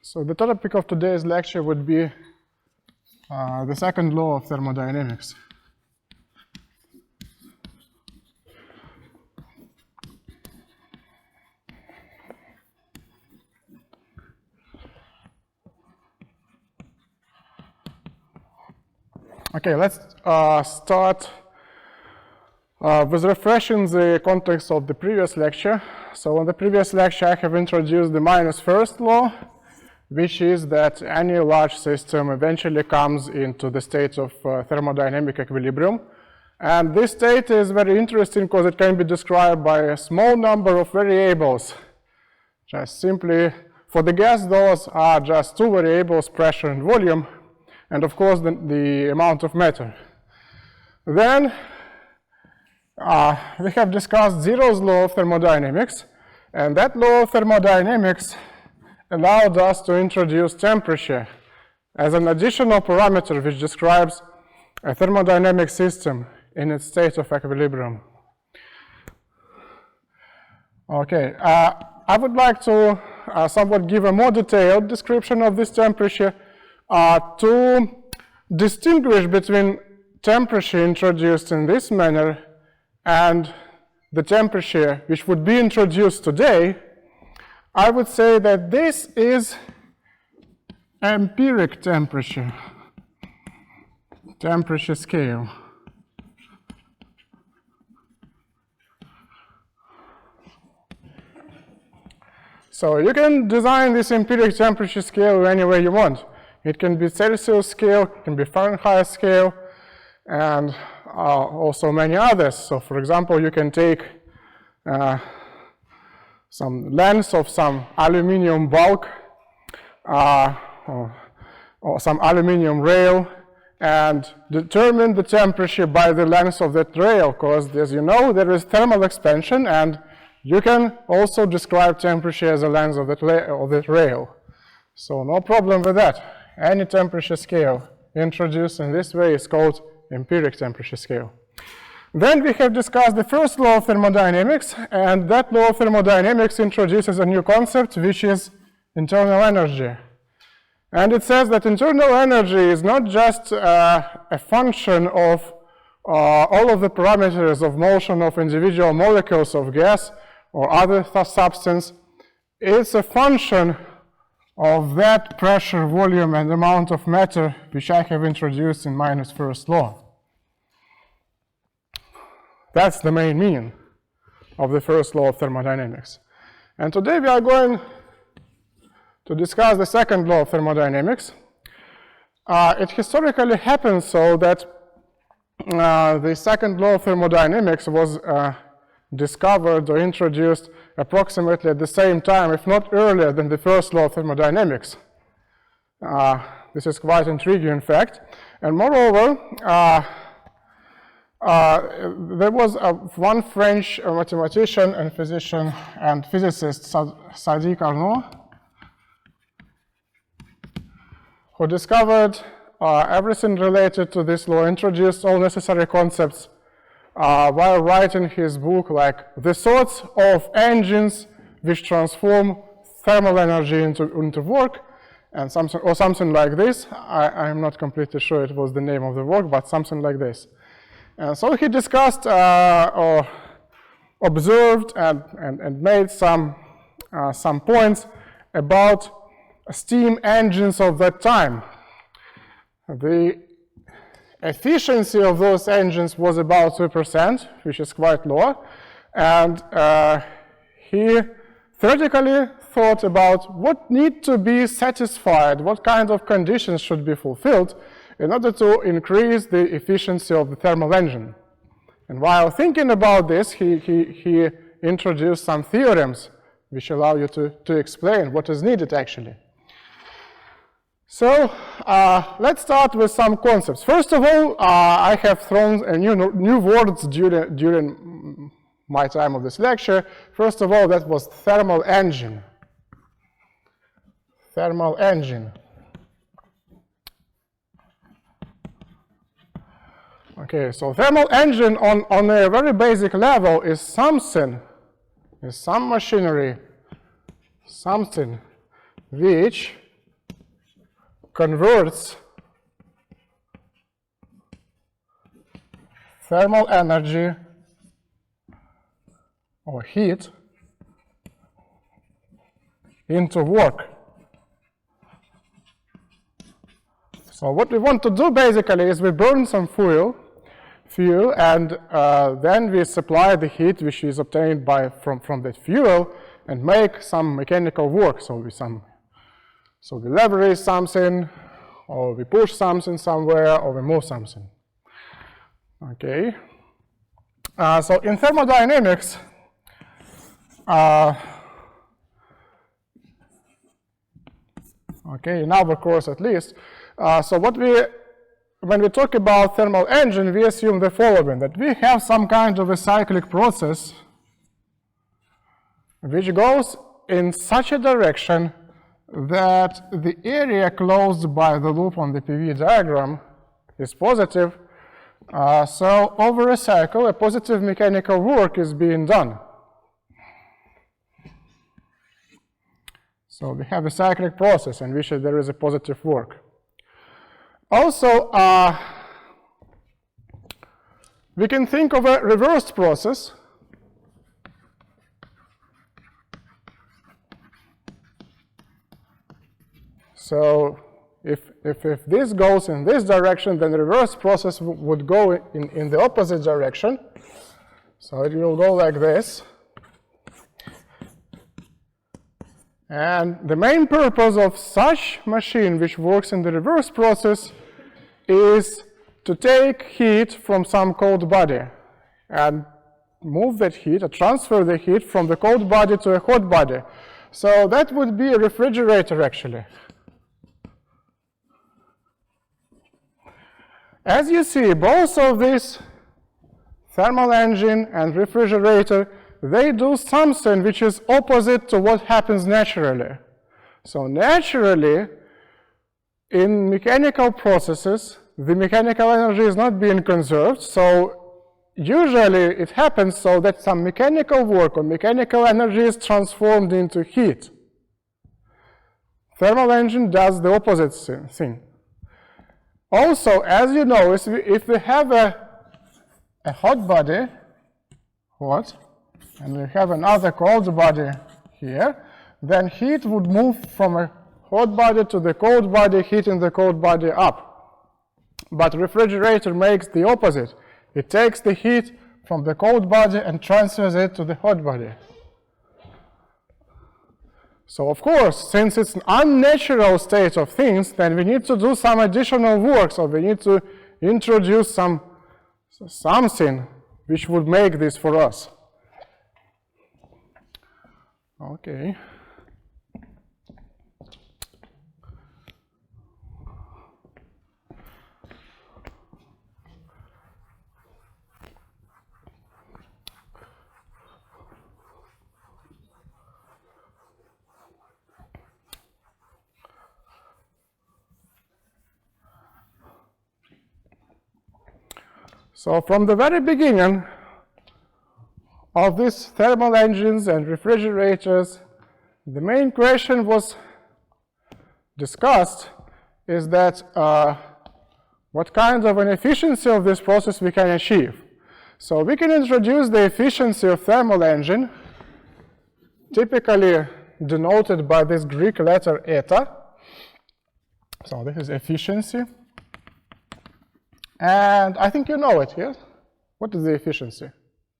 So the topic of today's lecture would be the second law of thermodynamics. Okay, let's start with refreshing the context of the previous lecture. So in the previous lecture, I have introduced the minus first law, which is that any large system eventually comes into the state of thermodynamic equilibrium. And this state is very interesting because it can be described by a small number of variables. Just simply, for the gas, those are just two variables, pressure and volume, and of course the amount of matter. Then we have discussed Zero's law of thermodynamics, and that law of thermodynamics allowed us to introduce temperature as an additional parameter which describes a thermodynamic system in its state of equilibrium. Okay, I would like to somewhat give a more detailed description of this temperature to distinguish between temperature introduced in this manner and the temperature which would be introduced today. I would say that this is empiric temperature scale. So you can design this empiric temperature scale any way you want. It can be Celsius scale, it can be Fahrenheit scale, and also many others. So for example, you can take some length of some aluminum bulk or some aluminum rail and determine the temperature by the length of that rail, because as you know, there is thermal expansion, and you can also describe temperature as the length of that rail. So no problem with that. Any temperature scale introduced in this way is called empiric temperature scale. Then we have discussed the first law of thermodynamics, and that law of thermodynamics introduces a new concept, which is internal energy. And it says that internal energy is not just a function of all of the parameters of motion of individual molecules of gas or other substance. It's a function of that pressure, volume, and amount of matter which I have introduced in minus first law. That's the main meaning of the first law of thermodynamics. And today we are going to discuss the second law of thermodynamics. It historically happened so that the second law of thermodynamics was discovered or introduced approximately at the same time, if not earlier, than the first law of thermodynamics. This is quite intriguing fact. And moreover, there was one French mathematician and physician and physicist, Sadi Karnaugh, who discovered everything related to this law, introduced all necessary concepts while writing his book, like the sorts of engines which transform thermal energy into work, and something like this. I'm not completely sure it was the name of the work, but something like this. And so he discussed or observed and made some points about steam engines of that time. The efficiency of those engines was about 2%, which is quite low. And he theoretically thought about what need to be satisfied, what kind of conditions should be fulfilled in order to increase the efficiency of the thermal engine. And while thinking about this, he introduced some theorems which allow you to explain what is needed actually. So let's start with some concepts. First of all, I have thrown new words during my time of this lecture. First of all, that was thermal engine. Thermal engine. Okay, so thermal engine on a very basic level is some machinery, something which converts thermal energy or heat into work. So what we want to do basically is we burn some fuel, and then we supply the heat which is obtained from that fuel and make some mechanical work. So we leverage something, or we push something somewhere, or we move something. Okay. So in thermodynamics, okay, in our course at least, so when we talk about thermal engine, we assume the following, that we have some kind of a cyclic process which goes in such a direction that the area closed by the loop on the PV diagram is positive. So over a cycle, a positive mechanical work is being done. So we have a cyclic process in which there is a positive work. Also, we can think of a reversed process. So if this goes in this direction, then the reverse process would go in the opposite direction. So it will go like this. And the main purpose of such machine which works in the reverse process is to take heat from some cold body and move that heat, or transfer the heat from the cold body to a hot body. So that would be a refrigerator actually. As you see, both of these, thermal engine and refrigerator, they do something which is opposite to what happens naturally. So naturally, in mechanical processes, the mechanical energy is not being conserved, so usually it happens so that some mechanical work or mechanical energy is transformed into heat. Thermal engine does the opposite thing. Also, as you know, if we have a hot body, hot, and we have another cold body here, then heat would move from a hot body to the cold body, heating the cold body up. But refrigerator makes the opposite. It takes the heat from the cold body and transfers it to the hot body. So of course, since it's an unnatural state of things, then we need to do some additional work. So we need to introduce something which would make this for us. Okay. So from the very beginning of these thermal engines and refrigerators, the main question was discussed is that what kind of an efficiency of this process we can achieve. So we can introduce the efficiency of thermal engine, typically denoted by this Greek letter eta. So this is efficiency. And I think you know it, yes? What is the efficiency?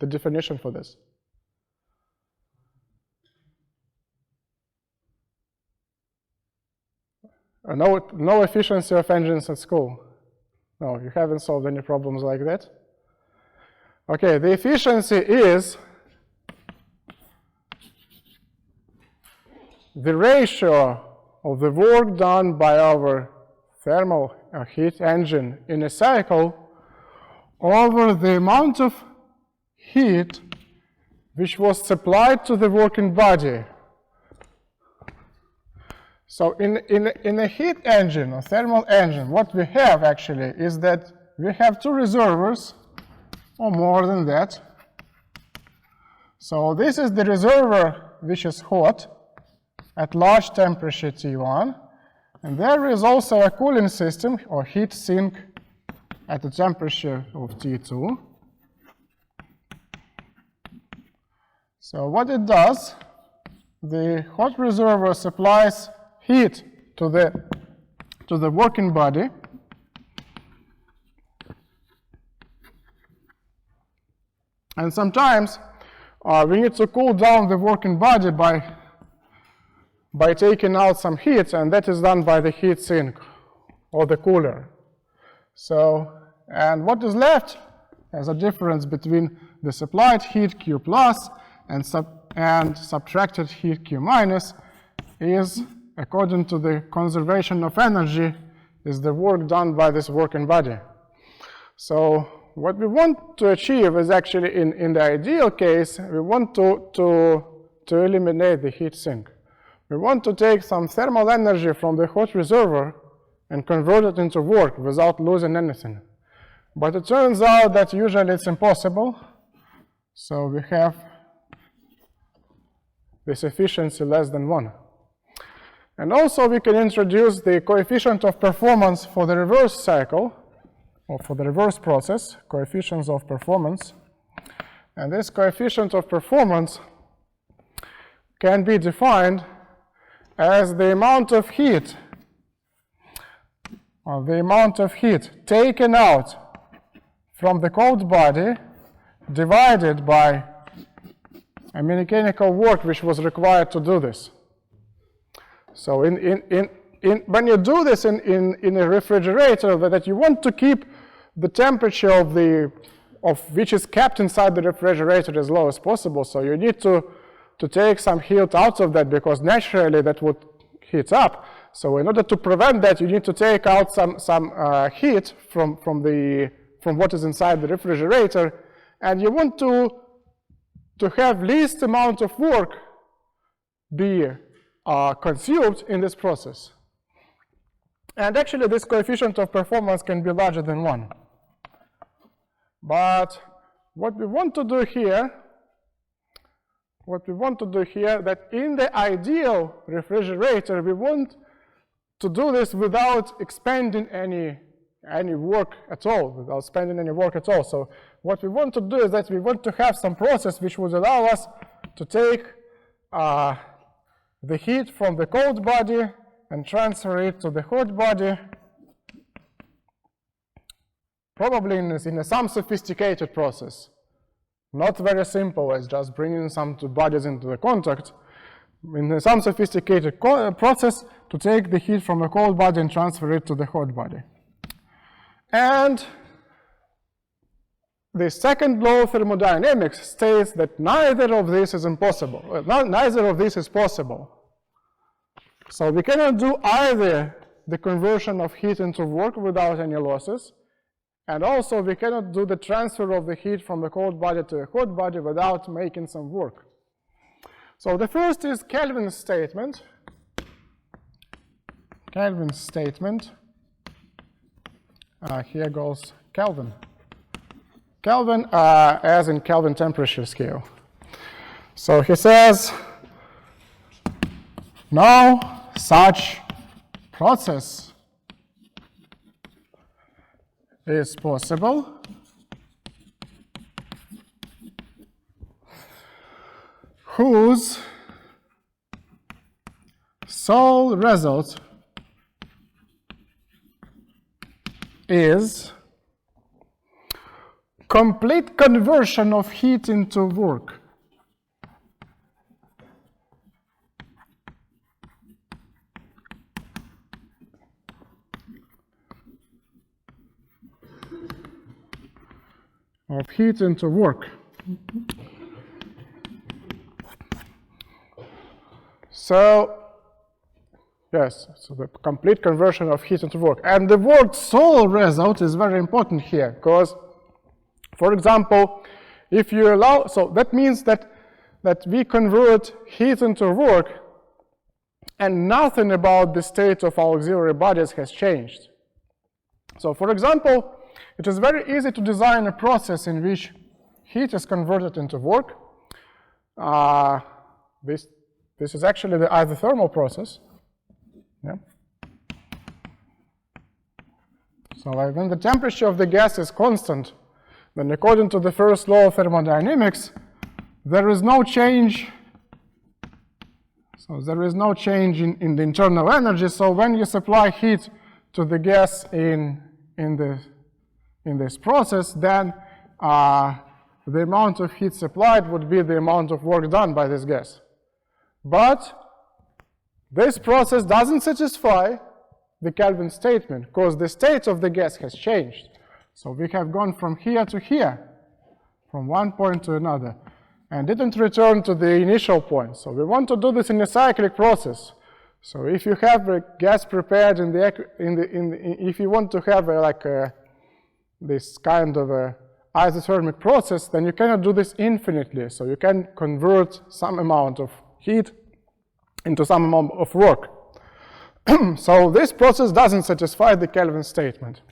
The definition for this? No efficiency of engines at school. No, you haven't solved any problems like that. Okay, the efficiency is the ratio of the work done by our thermal heat engine in a cycle over the amount of heat which was supplied to the working body. So in a heat engine or thermal engine, what we have actually is that we have two reservoirs, or more than that. So this is the reservoir which is hot at large temperature T1, And there is also a cooling system or heat sink at the temperature of T2. So what it does, the hot reservoir supplies heat to the working body. And sometimes we need to cool down the working body by taking out some heat, and that is done by the heat sink or the cooler. So, and what is left as a difference between the supplied heat Q plus and subtracted heat Q minus is, according to the conservation of energy, is the work done by this working body. So what we want to achieve is actually, in the ideal case, we want to eliminate the heat sink. We want to take some thermal energy from the hot reservoir and convert it into work without losing anything. But it turns out that usually it's impossible. So we have this efficiency less than 1. And also we can introduce the coefficient of performance for the reverse cycle, or for the reverse process, coefficients of performance. And this coefficient of performance can be defined as the amount of heat, or the amount of heat taken out from the cold body divided by a mechanical work which was required to do this. So when you do this in a refrigerator, that you want to keep the temperature of which is kept inside the refrigerator as low as possible. So you need to take some heat out of that, because naturally that would heat up. So in order to prevent that, you need to take out some heat from what is inside the refrigerator, and you want to have least amount of work be consumed in this process. And actually this coefficient of performance can be larger than 1. But what we want to do here, that in the ideal refrigerator, we want to do this without expending any work at all, without spending any work at all. So what we want to do is that we want to have some process which would allow us to take the heat from the cold body and transfer it to the hot body, probably in some sophisticated process. Not very simple as just bringing some two bodies into the contact. In some sophisticated process to take the heat from the cold body and transfer it to the hot body. And the second law of thermodynamics states that neither of this is impossible. Neither of this is possible. So we cannot do either the conversion of heat into work without any losses, and also we cannot do the transfer of the heat from the cold body to the hot body without making some work. So the first is Kelvin's statement. Kelvin's statement. Here goes Kelvin. Kelvin as in Kelvin temperature scale. So he says, no such process is possible whose sole result is complete conversion of heat into work. Of heat into work. So, yes, so the complete conversion of heat into work. And the word sole result is very important here, because, for example, if you allow, so that means that we convert heat into work and nothing about the state of our auxiliary bodies has changed. So, for example, it is very easy to design a process in which heat is converted into work. This is actually the isothermal process. Yeah. So when the temperature of the gas is constant, then according to the first law of thermodynamics, there is no change. So there is no change in the internal energy. So when you supply heat to the gas in this process, then the amount of heat supplied would be the amount of work done by this gas. But this process doesn't satisfy the Kelvin statement because the state of the gas has changed. So we have gone from here to here, from one point to another, and didn't return to the initial point. So we want to do this in a cyclic process. So if you have a gas prepared if you want to have this kind of a isothermic process, then you cannot do this infinitely. So you can convert some amount of heat into some amount of work. So this process doesn't satisfy the Kelvin statement.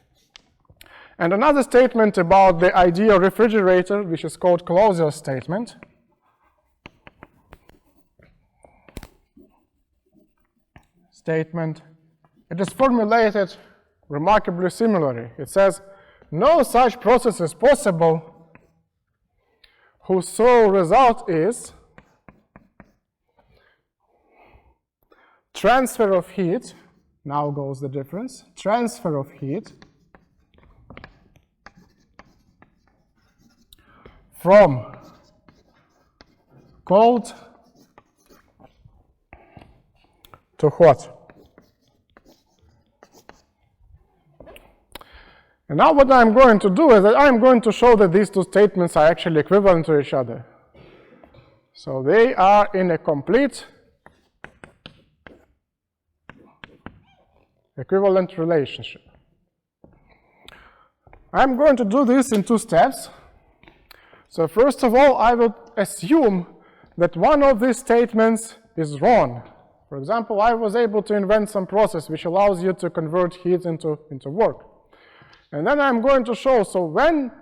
And another statement about the ideal refrigerator, which is called Clausius statement. It is formulated remarkably similarly. It says, no such process is possible whose sole result is transfer of heat, now goes the difference, transfer of heat from cold to hot. And now what I'm going to do is that I'm going to show that these two statements are actually equivalent to each other. So they are in a complete equivalent relationship. I'm going to do this in two steps. So first of all, I will assume that one of these statements is wrong. For example, I was able to invent some process which allows you to convert heat into work. And then I'm going to show, so when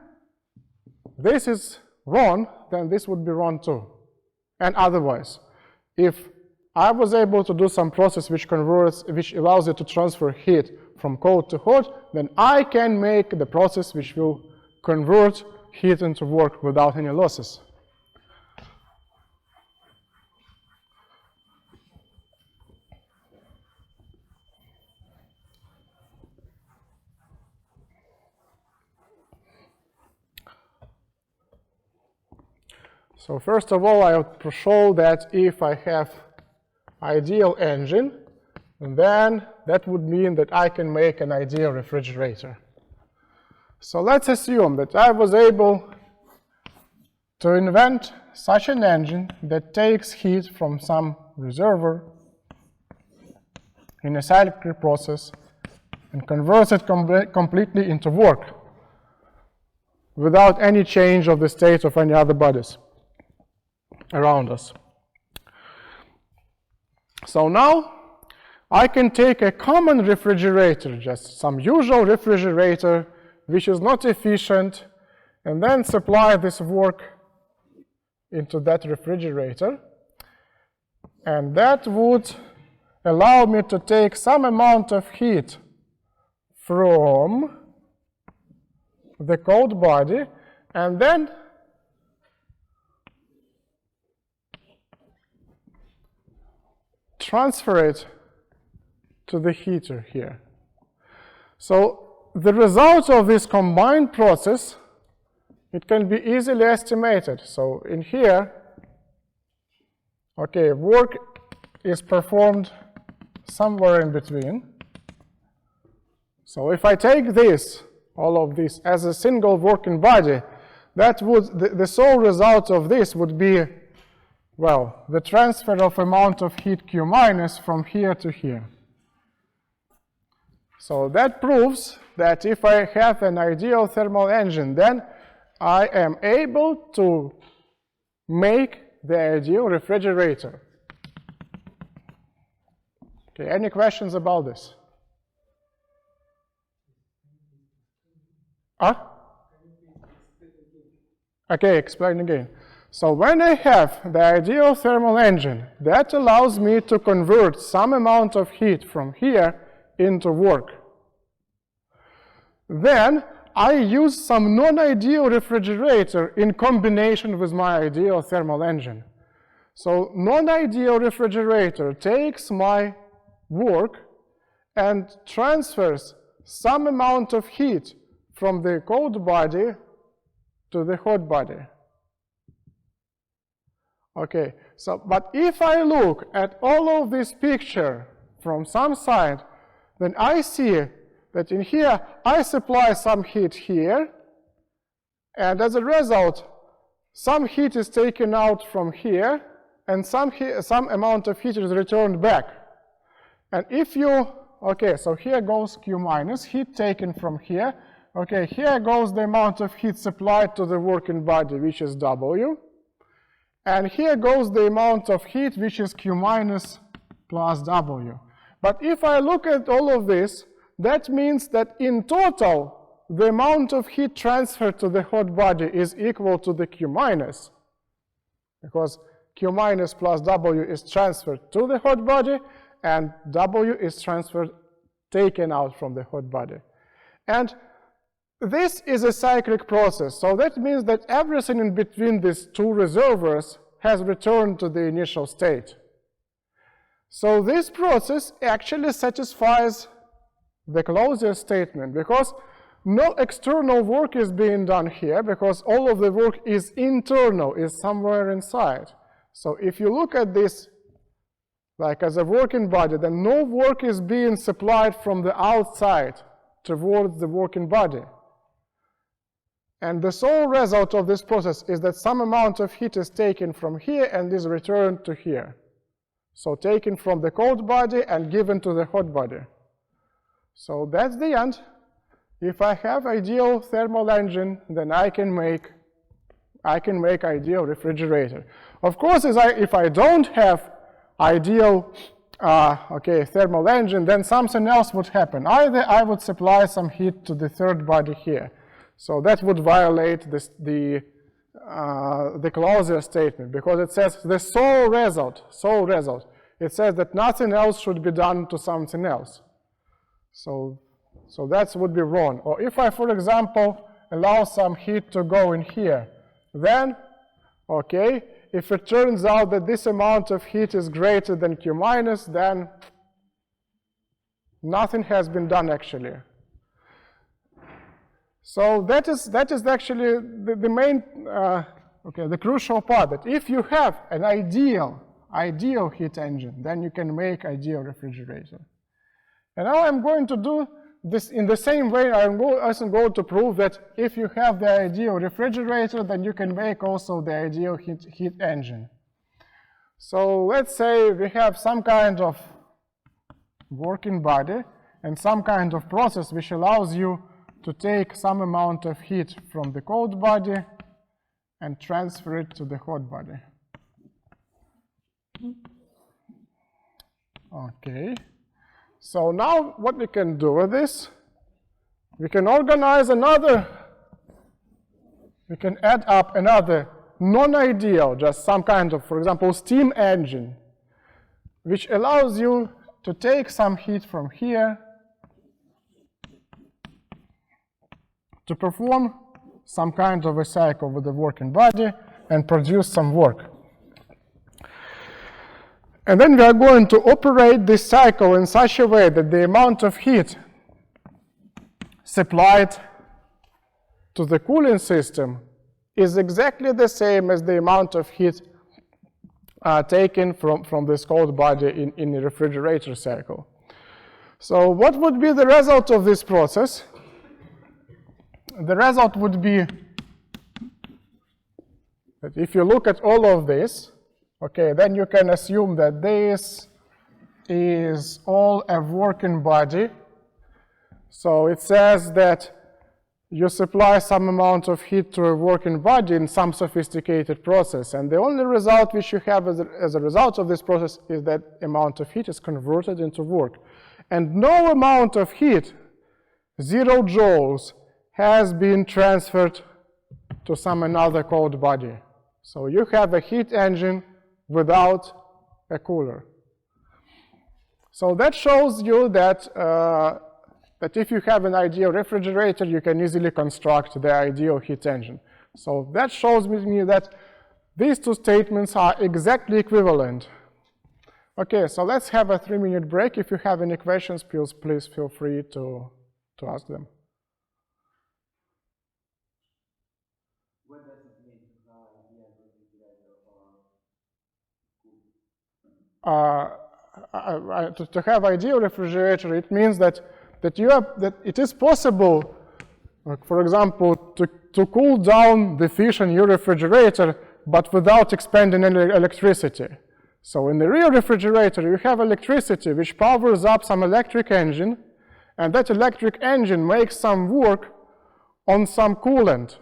this is wrong, then this would be wrong too. And otherwise, if I was able to do some process which allows you to transfer heat from cold to hot, then I can make the process which will convert heat into work without any losses. So first of all, I will show that if I have ideal engine, then that would mean that I can make an ideal refrigerator. So let's assume that I was able to invent such an engine that takes heat from some reservoir in a cyclic process and converts it completely into work without any change of the state of any other bodies around us. So now I can take a common refrigerator, just some usual refrigerator which is not efficient, and then supply this work into that refrigerator, and that would allow me to take some amount of heat from the cold body and then transfer it to the heater here. So the result of this combined process, it can be easily estimated. So in here, okay, work is performed somewhere in between. So if I take this, all of this, as a single working body, that would, the sole result of this would be, well, the transfer of amount of heat Q minus from here to here. So that proves that if I have an ideal thermal engine, then I am able to make the ideal refrigerator. Okay, any questions about this? Okay, explain again. So when I have the ideal thermal engine, that allows me to convert some amount of heat from here into work. then I use some non-ideal refrigerator in combination with my ideal thermal engine. So non-ideal refrigerator takes my work and transfers some amount of heat from the cold body to the hot body. Okay, so, but if I look at all of this picture from some side, then I see that in here I supply some heat here, and as a result, some heat is taken out from here, and some amount of heat is returned back. And if you, okay, so here goes Q minus, heat taken from here. Okay, here goes the amount of heat supplied to the working body, which is W. And here goes the amount of heat, which is Q minus plus W. But if I look at all of this, that means that in total, the amount of heat transferred to the hot body is equal to the Q minus, because Q minus plus W is transferred to the hot body, and W is transferred, taken out from the hot body. And this is a cyclic process, so that means that everything in between these two reservoirs has returned to the initial state. So this process actually satisfies the closure statement, because no external work is being done here, because all of the work is internal, is somewhere inside. So if you look at this like as a working body, then no work is being supplied from the outside towards the working body. And the sole result of this process is that some amount of heat is taken from here and is returned to here. So taken from the cold body and given to the hot body. So that's the end. If I have ideal thermal engine, then I can make ideal refrigerator. Of course, if I don't have ideal thermal engine, then something else would happen. Either I would supply some heat to the third body here. So that would violate the closure statement, because it says the sole result. It says that nothing else should be done to something else. So that would be wrong. Or if I, for example, allow some heat to go in here, then, okay, if it turns out that this amount of heat is greater than Q minus, then nothing has been done actually. So that is actually the main, the crucial part, that if you have an ideal heat engine, then you can make ideal refrigerator. And now I'm going to do this in the same way. I'm also going to prove that if you have the ideal refrigerator, then you can make also the ideal heat engine. So let's say we have some kind of working body and some kind of process which allows you to take some amount of heat from the cold body and transfer it to the hot body. Okay. So now what we can do with this, we can organize we can add up another non-ideal, just some kind of, for example, steam engine, which allows you to take some heat from here to perform some kind of a cycle with the working body and produce some work. And then we are going to operate this cycle in such a way that the amount of heat supplied to the cooling system is exactly the same as the amount of heat taken from this cold body in the refrigerator cycle. So what would be the result of this process? The result would be that if you look at all of this, okay, then you can assume that this is all a working body. So it says that you supply some amount of heat to a working body in some sophisticated process, and the only result which you have as a result of this process is that amount of heat is converted into work. And no amount of heat, 0 joules, has been transferred to some another cold body. So you have a heat engine without a cooler. So that shows you that that if you have an ideal refrigerator, you can easily construct the ideal heat engine. So that shows me that these two statements are exactly equivalent. Okay, so let's have a 3-minute break. If you have any questions, please feel free to ask them. What does it mean to have ideal refrigerator or To have ideal refrigerator, it means that it is possible, like for example, to cool down the fish in your refrigerator, but without expending any electricity. So in the real refrigerator, you have electricity which powers up some electric engine, and that electric engine makes some work on some coolant.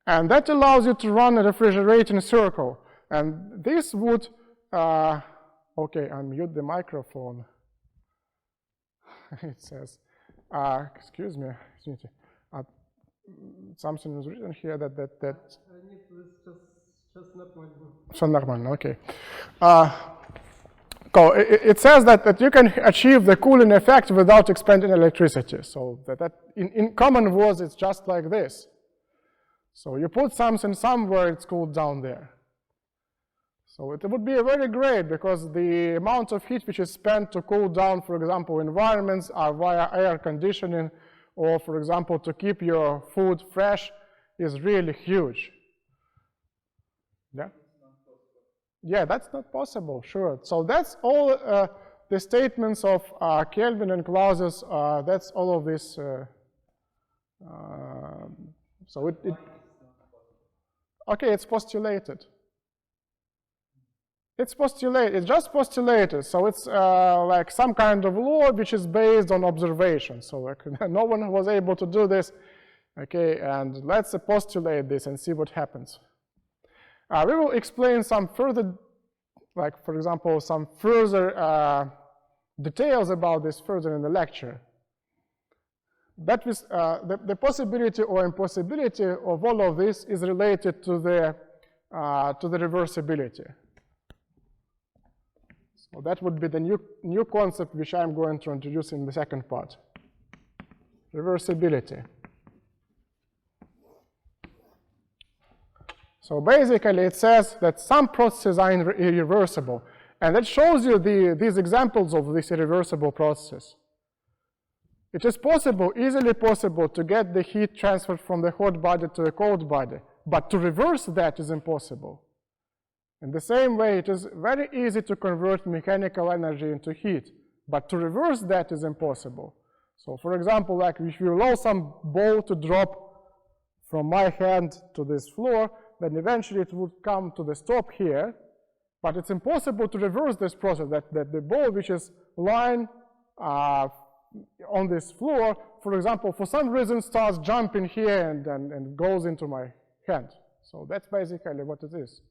And that allows you to run a refrigerating circle. And this would, okay, unmute the microphone. It says, excuse me, something is written here that Все нормально, okay. It says that you can achieve the cooling effect without expending electricity. So that in common words, it's just like this. So you put something somewhere, it's cooled down there. So it would be very great because the amount of heat which is spent to cool down, for example, environments are via air conditioning, or for example, to keep your food fresh is really huge. Yeah? Yeah, that's not possible, sure. So that's all the statements of Kelvin and Clausius, that's all of this. So okay, it's postulated. It's just postulated. So it's like some kind of law which is based on observation. So like, no one was able to do this. Okay, and let's postulate this and see what happens. We will explain some further, like for example, some further details about this further in the lecture. That is, the possibility or impossibility of all of this is related to the reversibility. So that would be the new concept which I'm going to introduce in the second part. Reversibility. So basically it says that some processes are irreversible. And that shows you these examples of these irreversible processes. It is possible, easily possible, to get the heat transferred from the hot body to a cold body. But to reverse that is impossible. In the same way, it is very easy to convert mechanical energy into heat. But to reverse that is impossible. So for example, like if you allow some ball to drop from my hand to this floor, then eventually it would come to the stop here. But it's impossible to reverse this process, that the ball which is lying on this floor, for example, for some reason starts jumping here and goes into my hand. So that's basically what it is.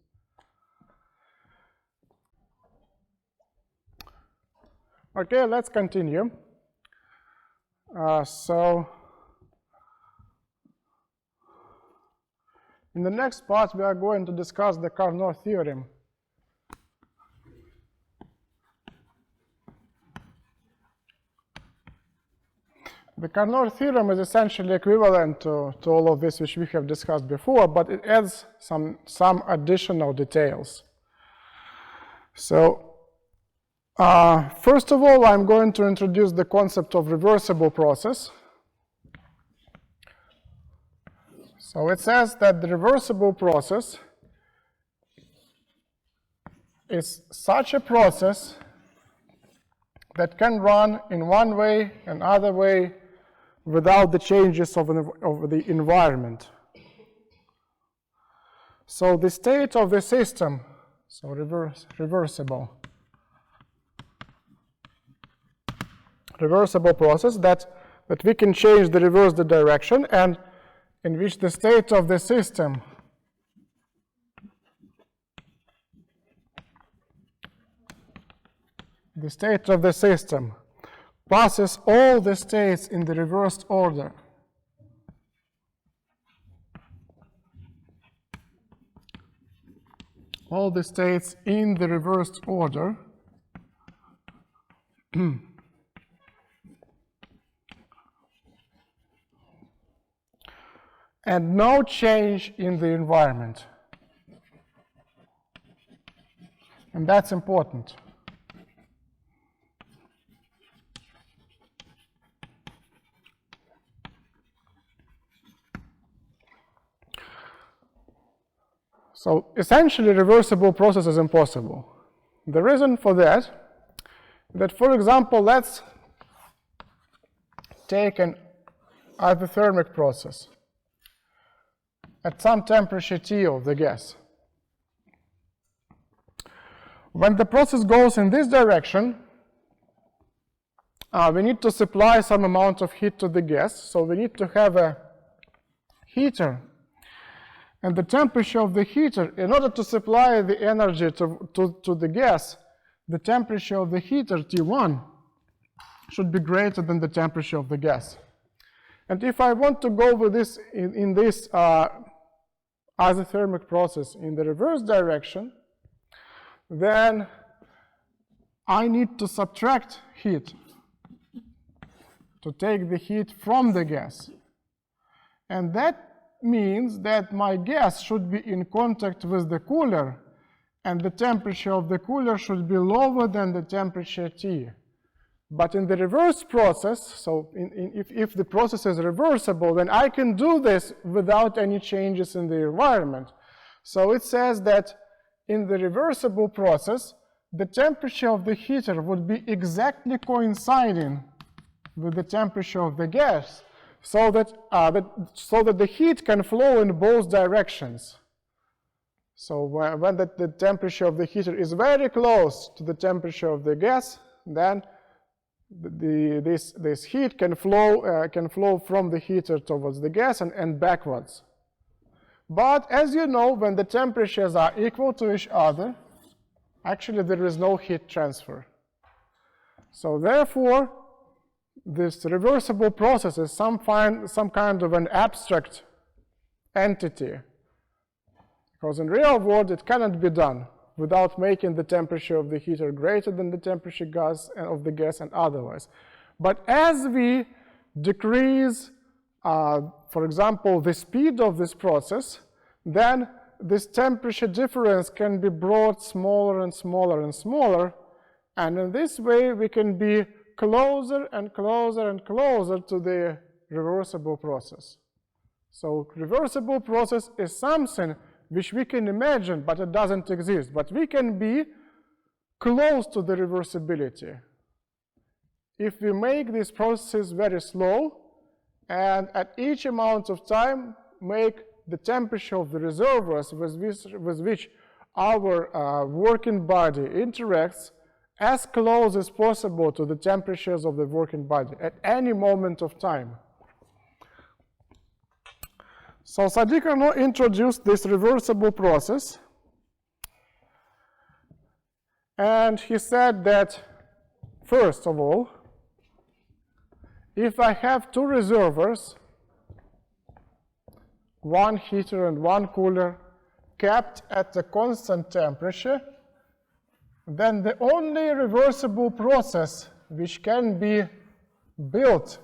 Okay, let's continue. So in the next part, we are going to discuss the Karnaugh Theorem. The Karnaugh Theorem is essentially equivalent to all of this which we have discussed before, but it adds some additional details. So first of all, I'm going to introduce the concept of reversible process. So it says that the reversible process is such a process that can run in one way, another way, without the changes of the environment. So the state of the system, so reversible process, that we can change the reverse the direction, and in which the state of the system passes all the states in the reversed order. All the states in the reversed order and no change in the environment. And that's important. So essentially, reversible process is impossible. The reason for that, for example, let's take an isothermic process at some temperature T of the gas. When the process goes in this direction, we need to supply some amount of heat to the gas, so we need to have a heater. And the temperature of the heater, in order to supply the energy to the gas, the temperature of the heater, T1, should be greater than the temperature of the gas. And if I want to go with this in this isothermic process in the reverse direction, then I need to subtract heat to take the heat from the gas. And that means that my gas should be in contact with the cooler, and the temperature of the cooler should be lower than the temperature T. But in the reverse process, so if the process is reversible, then I can do this without any changes in the environment. So it says that in the reversible process, the temperature of the heater would be exactly coinciding with the temperature of the gas, so that the heat can flow in both directions. So when the temperature of the heater is very close to the temperature of the gas, then this heat can flow from the heater towards the gas and backwards. But as you know, when the temperatures are equal to each other, actually there is no heat transfer. So therefore, this reversible process is some kind of an abstract entity, because in real world it cannot be done without making the temperature of the heater greater than the temperature of the gas and otherwise. But as we decrease, for example, the speed of this process, then this temperature difference can be brought smaller and smaller and smaller, and in this way we can be closer and closer and closer to the reversible process. So reversible process is something which we can imagine, but it doesn't exist. But we can be close to the reversibility if we make these processes very slow, and at each amount of time make the temperature of the reservoirs with which our working body interacts as close as possible to the temperatures of the working body at any moment of time. So Karnaugh introduced this reversible process, and he said that, first of all, if I have two reservoirs, one heater and one cooler, kept at a constant temperature, then the only reversible process which can be built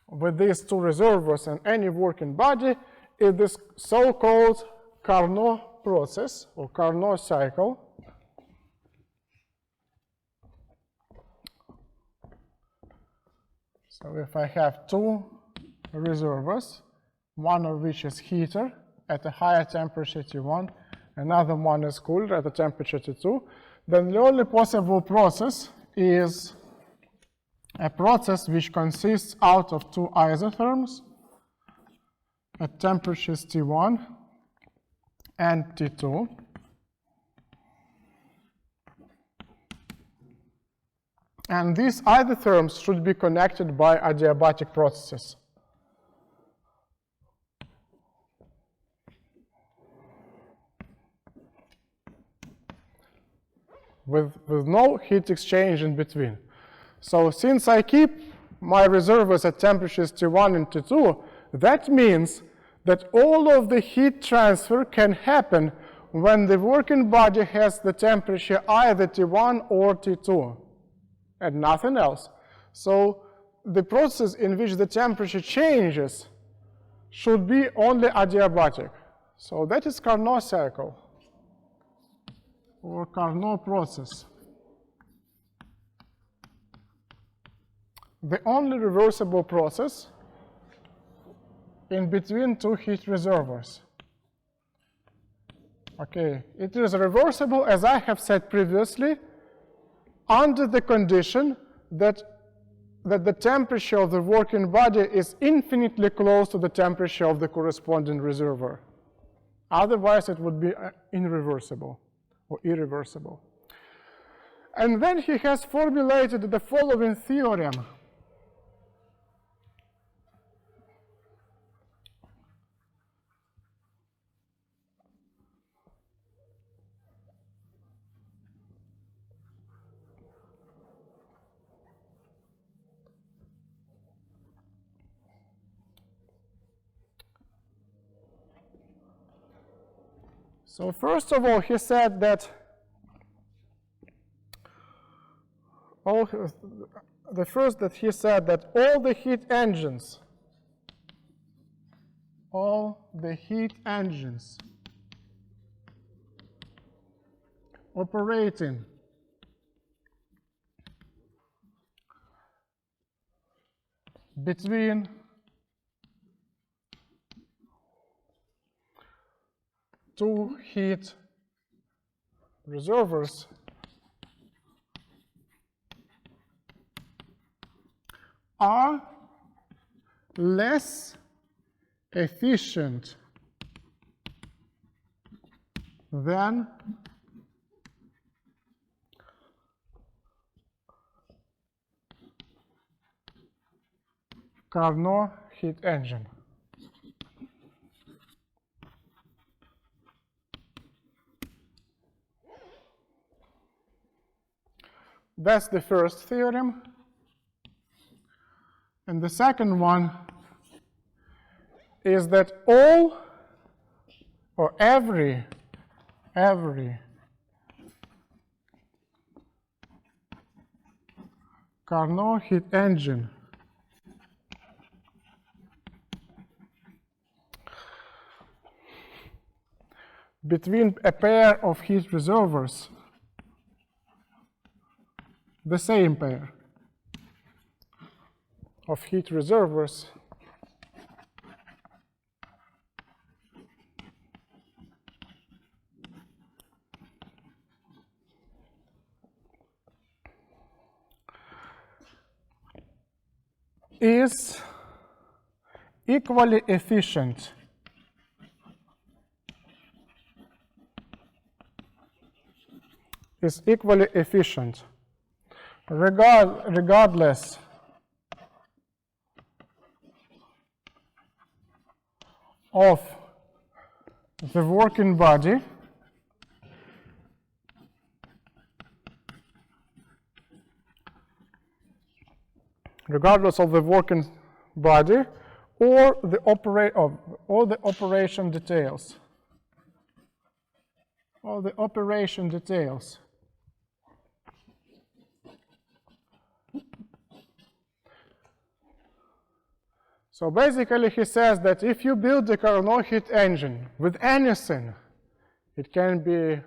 with these two reservoirs and any working body is this so-called Carnot process or Carnot cycle. So if I have two reservoirs, one of which is heater at a higher temperature T1, another one is cooler at a temperature T2, then the only possible process is a process which consists out of two isotherms at temperatures T1 and T2. And these isotherms should be connected by adiabatic processes. With no heat exchange in between. So since I keep my reservoirs at temperatures T1 and T2, that means that all of the heat transfer can happen when the working body has the temperature either T1 or T2, and nothing else. So the process in which the temperature changes should be only adiabatic. So that is Carnot cycle or Carnot process. The only reversible process in between two heat reservoirs. Okay, it is reversible, as I have said previously, under the condition that the temperature of the working body is infinitely close to the temperature of the corresponding reservoir. Otherwise, it would be irreversible or irreversible. And then he has formulated the following theorem. So first of all, he said that all the heat engines operating between two heat reservoirs are less efficient than Carnot heat engine. That's the first theorem. And the second one is that all or every Karnaugh heat engine between a pair of heat reservoirs, the same pair of heat reservoirs, is equally efficient regardless of the working body or the operation details. So basically he says that if you build a Carnot heat engine with anything, it can be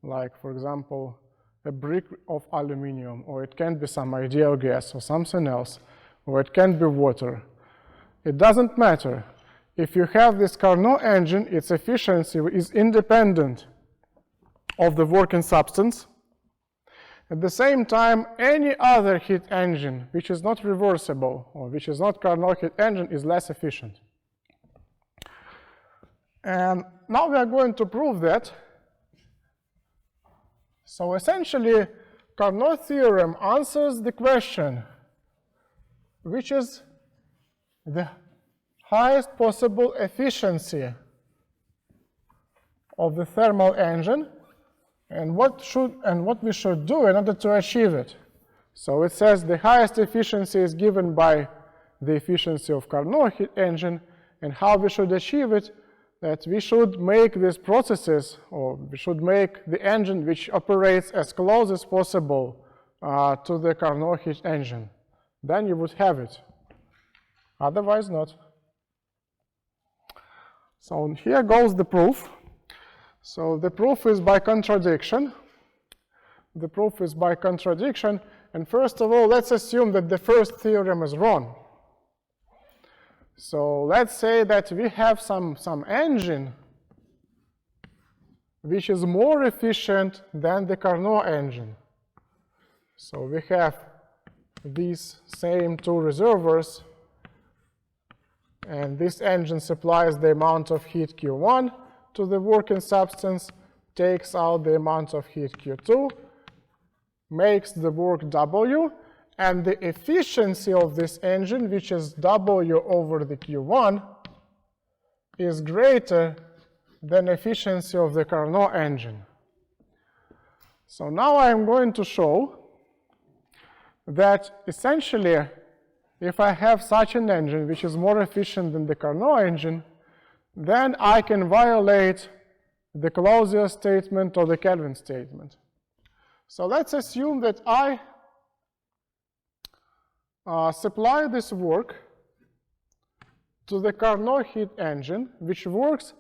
like, for example, a brick of aluminum, or it can be some ideal gas or something else, or it can be water. It doesn't matter. If you have this Carnot engine, its efficiency is independent of the working substance. At the same time, any other heat engine which is not reversible or which is not Carnot heat engine is less efficient. And now we are going to prove that. So essentially, Karnaugh theorem answers the question, which is the highest possible efficiency of the thermal engine, and what we should do in order to achieve it. So it says the highest efficiency is given by the efficiency of Carnot heat engine, and how we should achieve it, that we should make these processes, or we should make the engine which operates as close as possible to the Carnot heat engine. Then you would have it. Otherwise not. So here goes the proof. So the proof is by contradiction. The proof is by contradiction. And first of all, let's assume that the first theorem is wrong. So let's say that we have some engine which is more efficient than the Carnot engine. So we have these same two reservoirs, and this engine supplies the amount of heat Q1 to the working substance, takes out the amount of heat Q2, makes the work W, and the efficiency of this engine, which is W over the Q1, is greater than efficiency of the Carnot engine. So now I am going to show that essentially, if I have such an engine which is more efficient than the Carnot engine, then I can violate the Clausius statement or the Kelvin statement. So let's assume that I supply this work to the Carnot heat engine, which works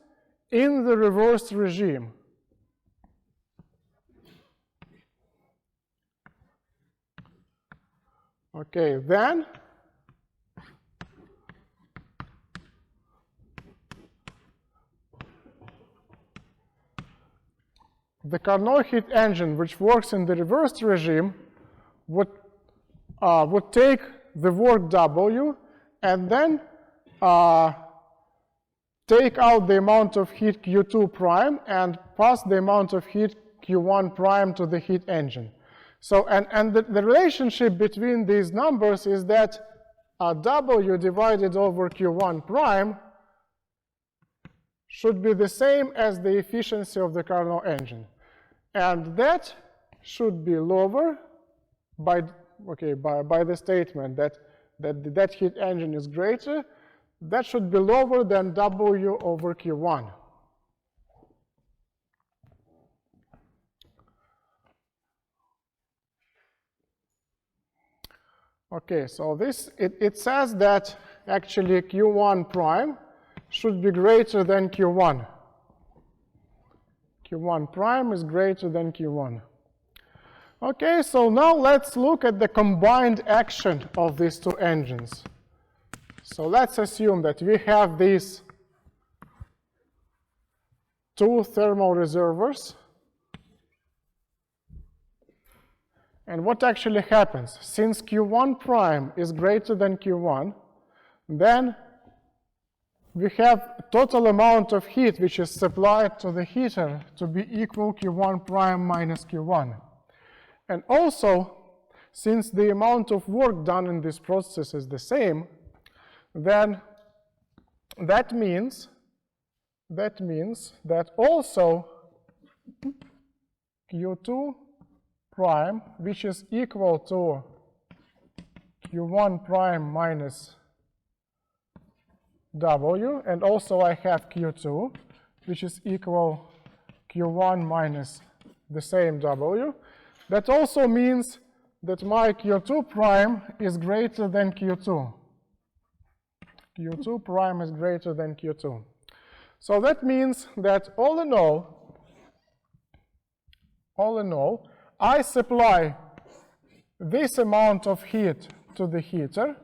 in the reversed regime. Okay, then the Carnot heat engine, which works in the reversed regime, would take the work W and then take out the amount of heat Q2 prime and pass the amount of heat Q1 prime to the heat engine. So, and the relationship between these numbers is that W divided over Q1 prime should be the same as the efficiency of the Carnot engine. And that should be lower by the statement that heat engine is greater. That should be lower than W over Q1. Okay, so this, it says that actually Q1 prime should be greater than Q1. Q1 prime is greater than Q1. Okay, so now let's look at the combined action of these two engines. So let's assume that we have these two thermal reservoirs. And what actually happens? Since Q1 prime is greater than Q1, then we have total amount of heat which is supplied to the heater to be equal Q1 prime minus Q1. And also, since the amount of work done in this process is the same, then that means that also Q2 prime, which is equal to Q1 prime minus W, and also I have Q2, which is equal Q1 minus the same W. That also means that my Q2 prime is greater than Q2. Q2 prime is greater than Q2. So that means that all in all, I supply this amount of heat to the heater.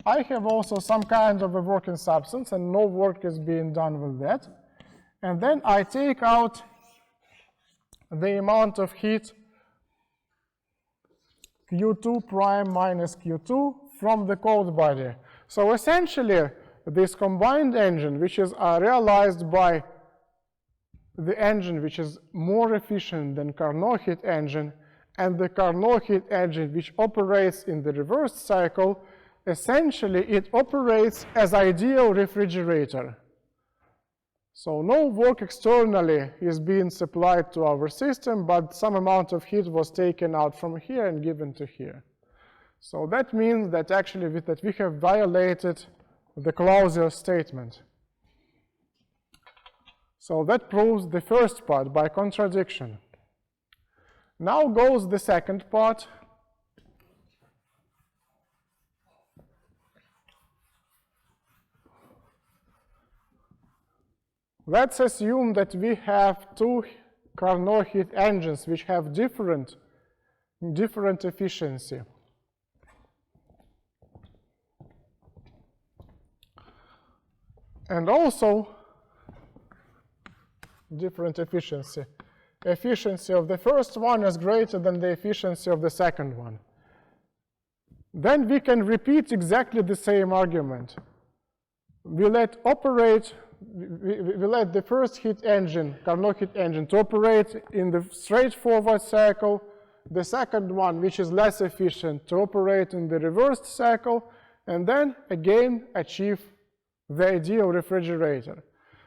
I have also some kind of a working substance, and no work is being done with that. And then I take out the amount of heat Q2 prime minus Q2 from the cold body. So essentially, this combined engine, which is realized by the engine which is more efficient than Carnot heat engine, and the Carnot heat engine which operates in the reversed cycle, essentially it operates as ideal refrigerator. So no work externally is being supplied to our system, but some amount of heat was taken out from here and given to here. So that means that actually that we have violated the Clausius statement. So that proves the first part by contradiction. Now goes the second part. let's assume that we have two Carnot heat engines which have different efficiency. And also different efficiency. Efficiency of the first one is greater than the efficiency of the second one. Then we can repeat exactly the same argument. We let the first heat engine, Carnot heat engine, to operate in the straightforward cycle, the second one, which is less efficient, to operate in the reversed cycle, and then again achieve the ideal refrigerator.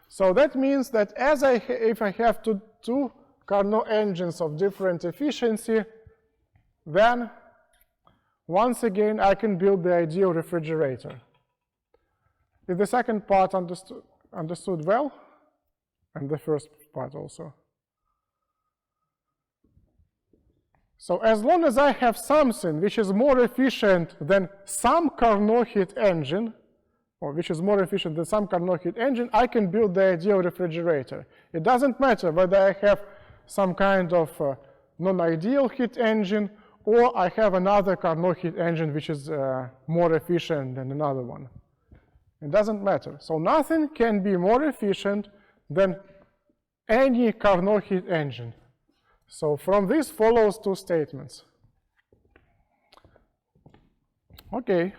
So that means that if I have two Carnot engines of different efficiency, then once again I can build the ideal refrigerator. Is the second part understood well? And the first part also. So as long as I have something which is more efficient than some Carnot heat engine, or which is more efficient than some Carnot heat engine, I can build the ideal refrigerator. It doesn't matter whether I have some kind of non-ideal heat engine or I have another Carnot heat engine which is more efficient than another one. It doesn't matter. So nothing can be more efficient than any Carnot heat engine. So from this follows two statements. Okay.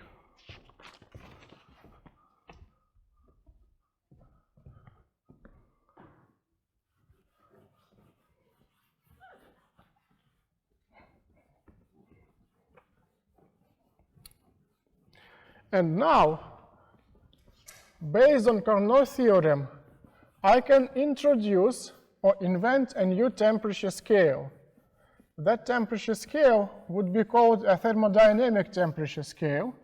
And now, based on Karnaugh theorem, I can introduce or invent a new temperature scale. That temperature scale would be called a thermodynamic temperature scale.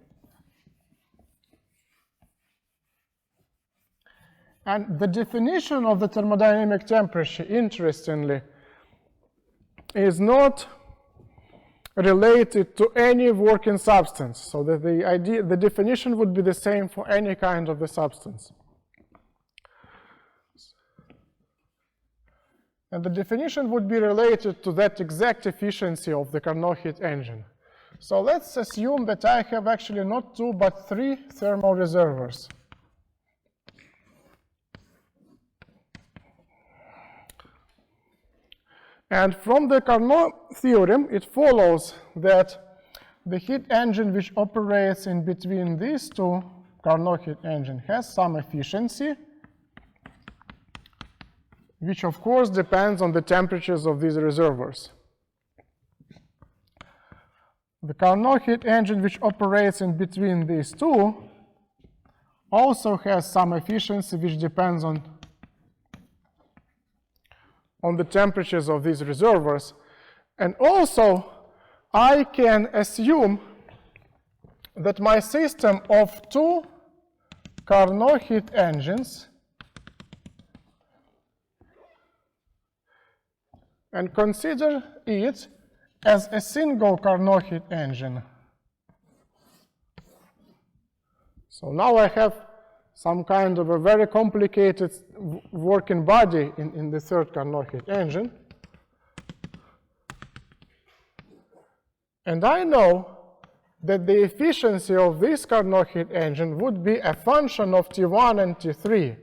And the definition of the thermodynamic temperature, interestingly, is not related to any working substance. So that the definition would be the same for any kind of the substance. And the definition would be related to that exact efficiency of the Carnot heat engine. So let's assume that I have actually not two but three thermal reservoirs. And from the Karnaugh theorem, it follows that the heat engine which operates in between these two Carnot heat engine has some efficiency, which of course depends on the temperatures of these reservoirs. The Carnot heat engine which operates in between these two also has some efficiency which depends on the temperatures of these reservoirs. And also, I can assume that my system of two Carnot heat engines and consider it as a single Carnot heat engine. So now I have some kind of a very complicated working body in the third Carnot heat engine. And I know that the efficiency of this Carnot heat engine would be a function of T1 and T3.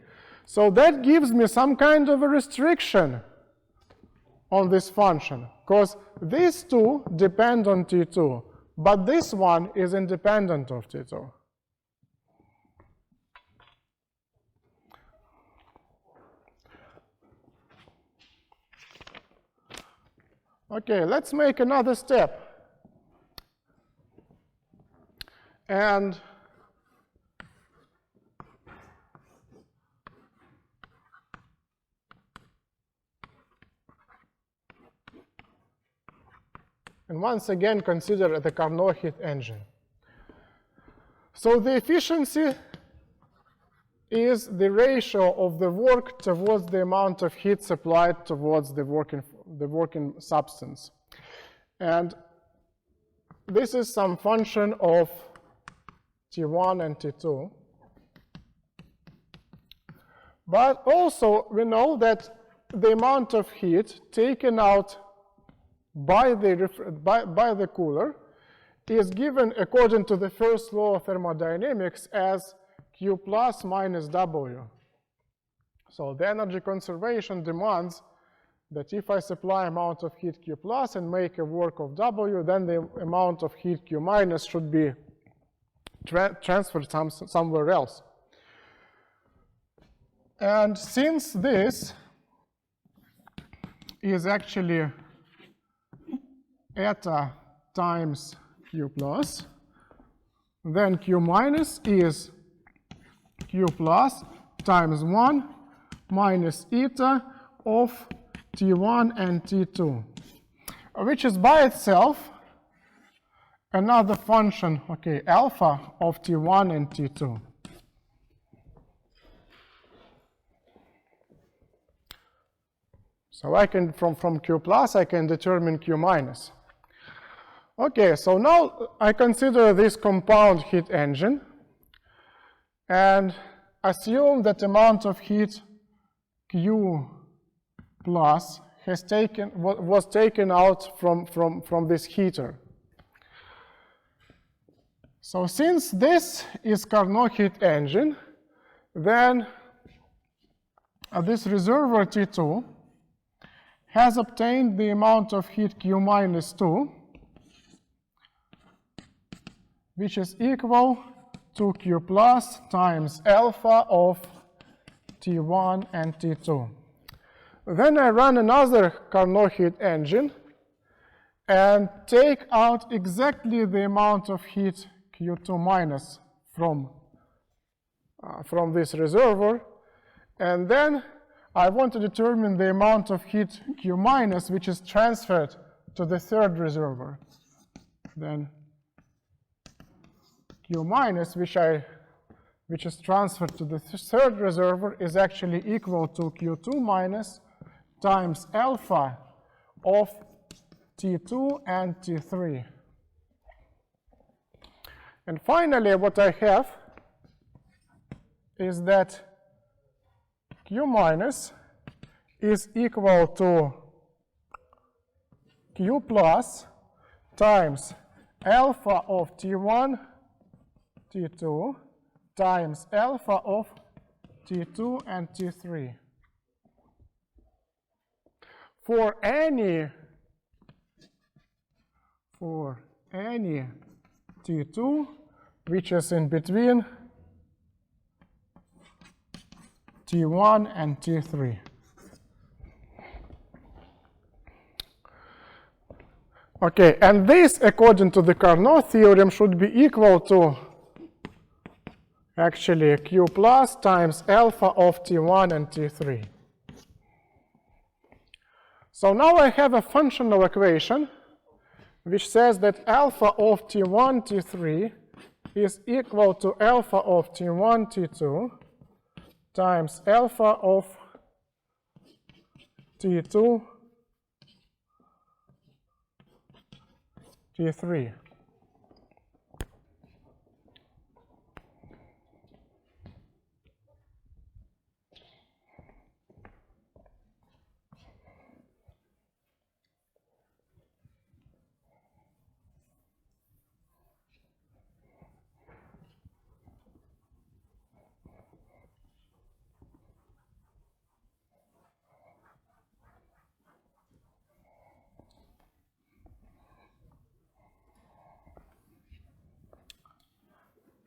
So that gives me some kind of a restriction on this function, because these two depend on T2, but this one is independent of T2. Okay, let's make another step. And once again consider the Carnot heat engine. So the efficiency is the ratio of the work towards the amount of heat supplied towards the working substance. And this is some function of T1 and T2. But also, we know that the amount of heat taken out by the cooler is given according to the first law of thermodynamics as Q plus minus W. So the energy conservation demands that if I supply amount of heat Q plus and make a work of W, then the amount of heat Q minus should be transferred somewhere else. And since this is actually eta times Q plus, then Q minus is Q plus times 1 minus eta of T1 and T2, which is by itself another function, okay, alpha of T1 and T2. So I can, from Q plus, I can determine Q minus. Okay, so now I consider this compound heat engine and assume that amount of heat Q plus was taken out from this heater. So since this is Carnot heat engine, then this reservoir T2 has obtained the amount of heat Q minus 2, which is equal to Q plus times alpha of T1 and T2. Then I run another Carnot heat engine and take out exactly the amount of heat Q2 minus from this reservoir, and then I want to determine the amount of heat Q minus which is transferred to the third reservoir. Then Q minus, which is transferred to the third reservoir, is actually equal to Q2 minus times alpha of T2 and T3. And finally, what I have is that Q minus is equal to Q plus times alpha of T1, T2 times alpha of T2 and T3. For any T2 which is in between T1 and T3. Okay, and this, according to the Karnaugh theorem, should be equal to actually Q plus times alpha of T1 and T3. So now I have a functional equation which says that alpha of T1, T3 is equal to alpha of T1, T2 times alpha of T2, T3.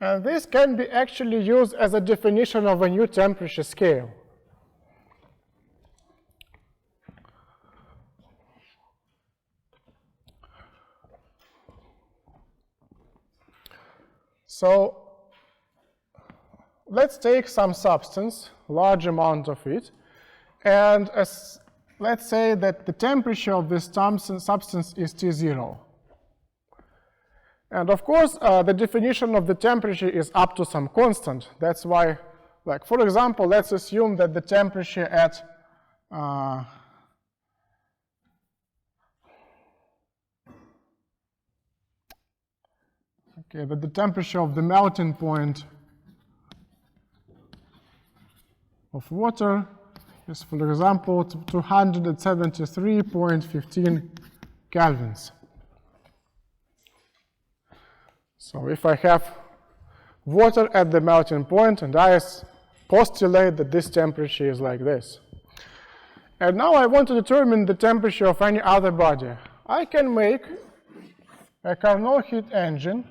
And this can be actually used as a definition of a new temperature scale. So let's take some substance, large amount of it, and let's say that the temperature of this substance is T0. And of course, the definition of the temperature is up to some constant. That's why, like, for example, let's assume that the temperature at that the temperature of the melting point of water is, for example, 273.15 kelvins. So if I have water at the melting point and I postulate that this temperature is like this. And now I want to determine the temperature of any other body. I can make a Carnot heat engine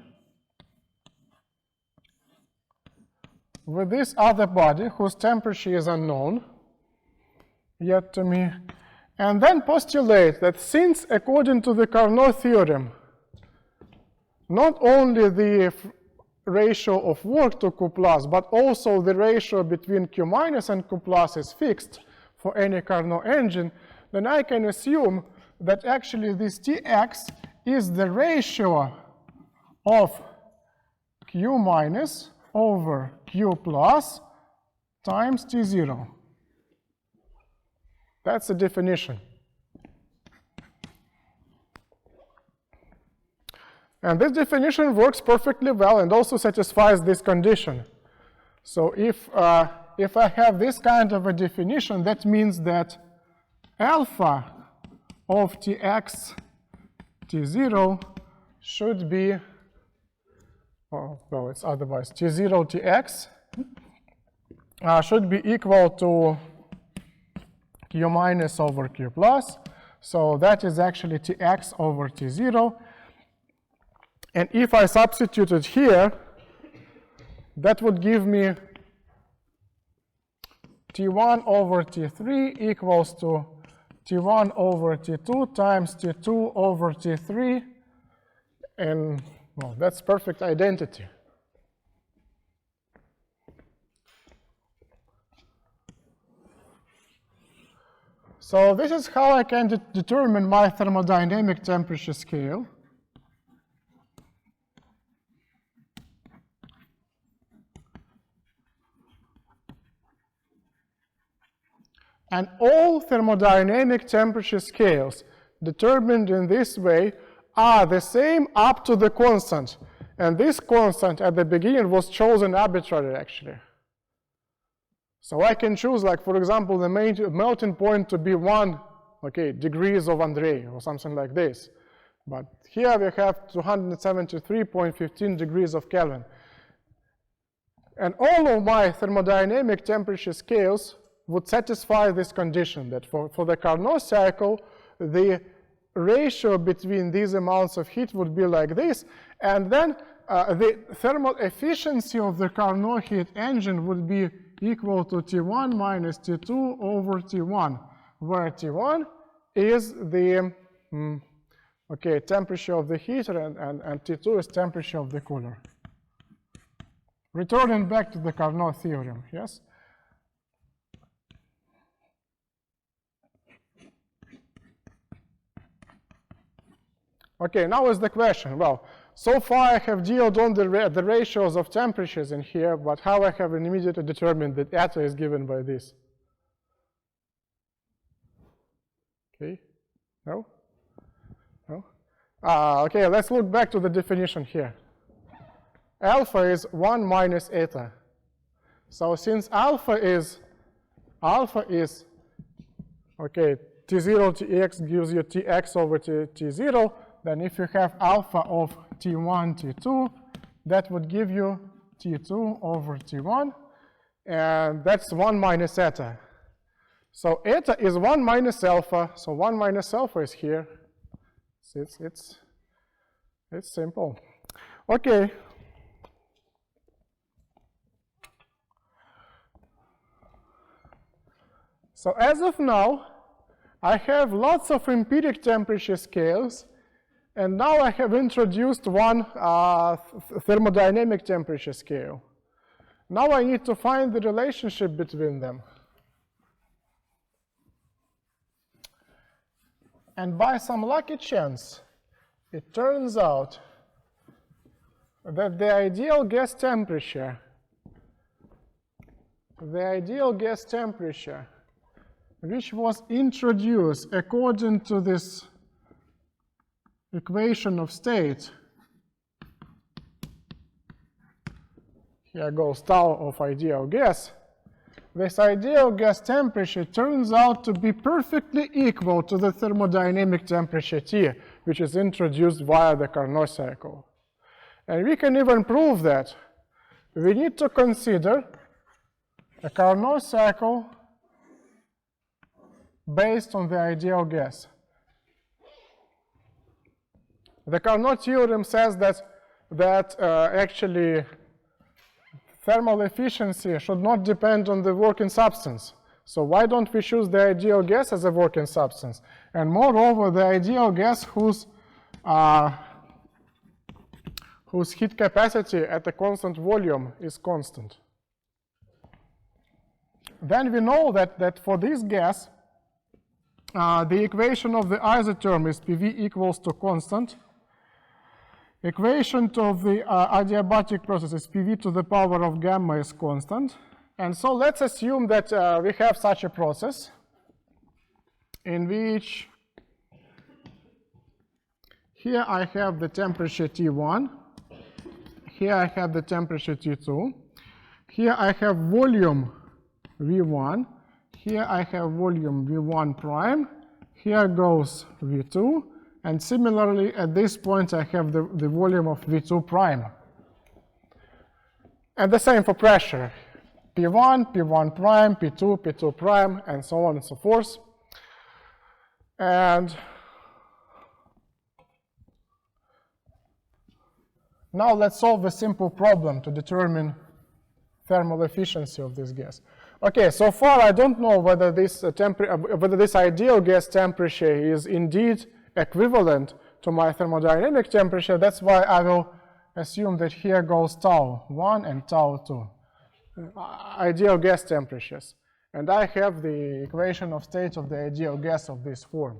with this other body whose temperature is unknown yet to me, and then postulate that since, according to the Karnaugh Theorem, not only the ratio of work to Q plus, but also the ratio between Q minus and Q plus is fixed for any Carnot engine, then I can assume that actually this Tx is the ratio of Q minus over Q plus times T0. That's the definition. And this definition works perfectly well and also satisfies this condition. So if I have this kind of a definition, that means that alpha of Tx T0 should be, well, it's otherwise, T0 Tx should be equal to Q minus over Q plus. So that is actually Tx over T0. And if I substitute it here, that would give me T1 over T3 equals to T1 over T2 times T2 over T3. And, well, that's perfect identity. So this is how I can determine my thermodynamic temperature scale. And all thermodynamic temperature scales determined in this way are the same up to the constant. And this constant at the beginning was chosen arbitrarily, actually. So I can choose, like, for example, the melting point to be 1 degrees of Andrey or something like this. But here we have 273.15 degrees of Kelvin. And all of my thermodynamic temperature scales would satisfy this condition, that for the Carnot cycle, the ratio between these amounts of heat would be like this, and then the thermal efficiency of the Carnot heat engine would be equal to T1 minus T2 over T1, where T1 is the temperature of the heater and T2 is temperature of the cooler. Returning back to the Carnot theorem, yes? Okay, now is the question. Well, so far I have dealt on the ratios of temperatures in here, but how I have immediately determined that eta is given by this? Okay, no? No? Okay, let's look back to the definition here. Alpha is 1 minus eta. So since alpha is, okay, T0 Tx gives you Tx over T0, then if you have alpha of T1, T2, that would give you T2 over T1, and that's 1 minus eta. So eta is 1 minus alpha, so 1 minus alpha is here. It's simple. Okay. So as of now, I have lots of empiric temperature scales, and now I have introduced one thermodynamic temperature scale. Now I need to find the relationship between them. And by some lucky chance, it turns out that the ideal gas temperature, which was introduced according to this equation of state, here goes tau of ideal gas, this ideal gas temperature turns out to be perfectly equal to the thermodynamic temperature T, which is introduced via the Carnot cycle. And we can even prove that. We need to consider a Carnot cycle based on the ideal gas. The Karnaugh theorem says that actually thermal efficiency should not depend on the working substance. So why don't we choose the ideal gas as a working substance? And moreover, the ideal gas whose heat capacity at a constant volume is constant. Then we know that for this gas, the equation of the isotherm is PV equals to constant. Equation of the adiabatic process is PV to the power of gamma is constant. And so let's assume that we have such a process in which here I have the temperature T1, here I have the temperature T2, here I have volume V1, here I have volume V1 prime, here goes V2, and similarly at this point I have the volume of V2 prime. And the same for pressure, P1, P1 prime, P2, P2 prime, and so on and so forth. And now let's solve a simple problem to determine thermal efficiency of this gas. Okay, so far I don't know whether this ideal gas temperature is indeed equivalent to my thermodynamic temperature. That's why I will assume that here goes tau 1 and tau 2, ideal gas temperatures. And I have the equation of state of the ideal gas of this form.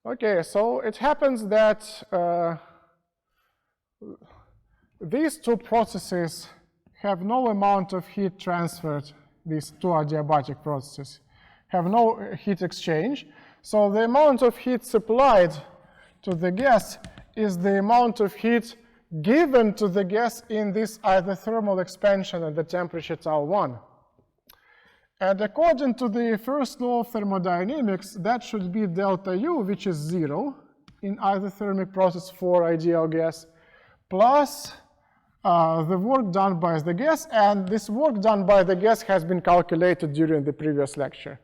Okay, so it happens that these two processes have no amount of heat transferred, these two adiabatic processes have no heat exchange. So the amount of heat supplied to the gas is the amount of heat given to the gas in this isothermal expansion at the temperature tau 1. And according to the first law of thermodynamics, that should be delta U, which is 0 in isothermic process for ideal gas, plus the work done by the gas, and this work done by the gas has been calculated during the previous lecture.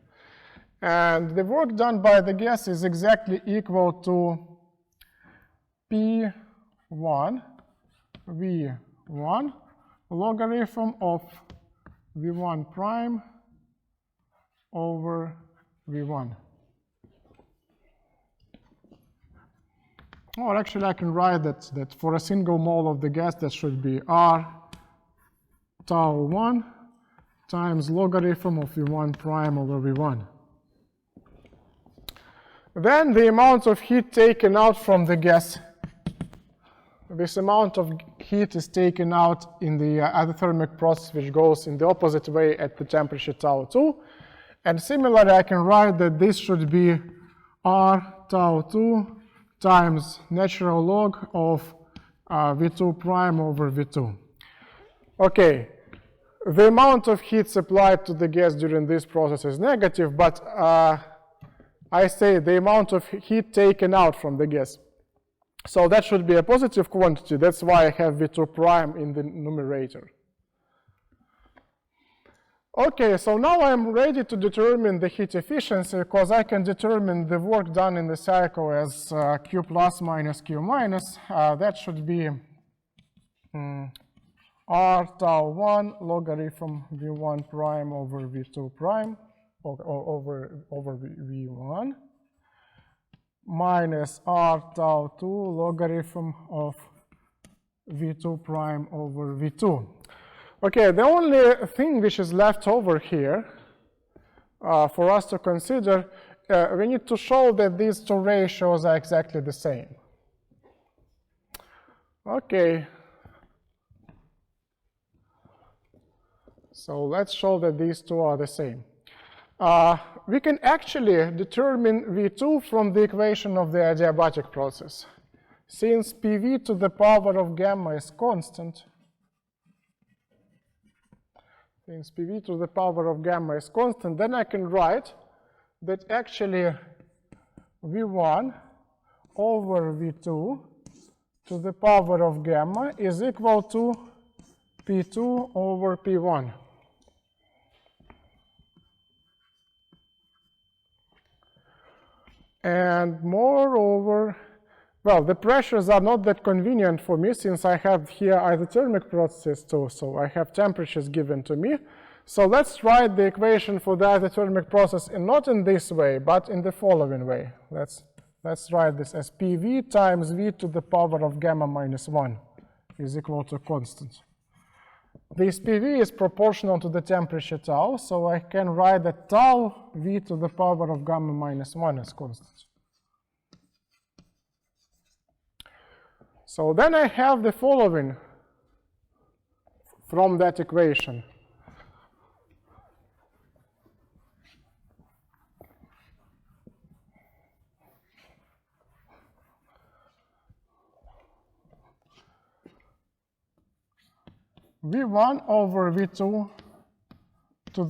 And the work done by the gas is exactly equal to P1 V1 logarithm of V1 prime over V1. Or actually I can write that for a single mole of the gas that should be R tau 1 times logarithm of V1 prime over V1. Then the amount of heat taken out from the gas, this amount of heat is taken out in the isothermic process, which goes in the opposite way at the temperature tau 2. And similarly, I can write that this should be R tau 2 times natural log of V2 prime over V2. Okay, the amount of heat supplied to the gas during this process is negative, but I say the amount of heat taken out from the gas. So that should be a positive quantity. That's why I have V2 prime in the numerator. Okay, so now I'm ready to determine the heat efficiency, because I can determine the work done in the cycle as Q plus minus Q minus. That should be R tau 1 logarithm V1 prime over V2 prime over V1 minus R tau 2 logarithm of V2 prime over V2. Okay, the only thing which is left over here for us to consider, we need to show that these two ratios are exactly the same. Okay. So let's show that these two are the same. We can actually determine V2 from the equation of the adiabatic process. Since PV to the power of gamma is constant, since PV to the power of gamma is constant, then I can write that actually V1 over V2 to the power of gamma is equal to P2 over P1. And moreover, well, the pressures are not that convenient for me since I have here isothermic processes too, so I have temperatures given to me. So let's write the equation for the isothermic process not in this way, but in the following way. Let's write this as PV times V to the power of gamma minus 1 is equal to constant. This PV is proportional to the temperature tau, so I can write that tau V to the power of gamma minus 1 is constant. So then I have the following from that equation. V1 over V2 to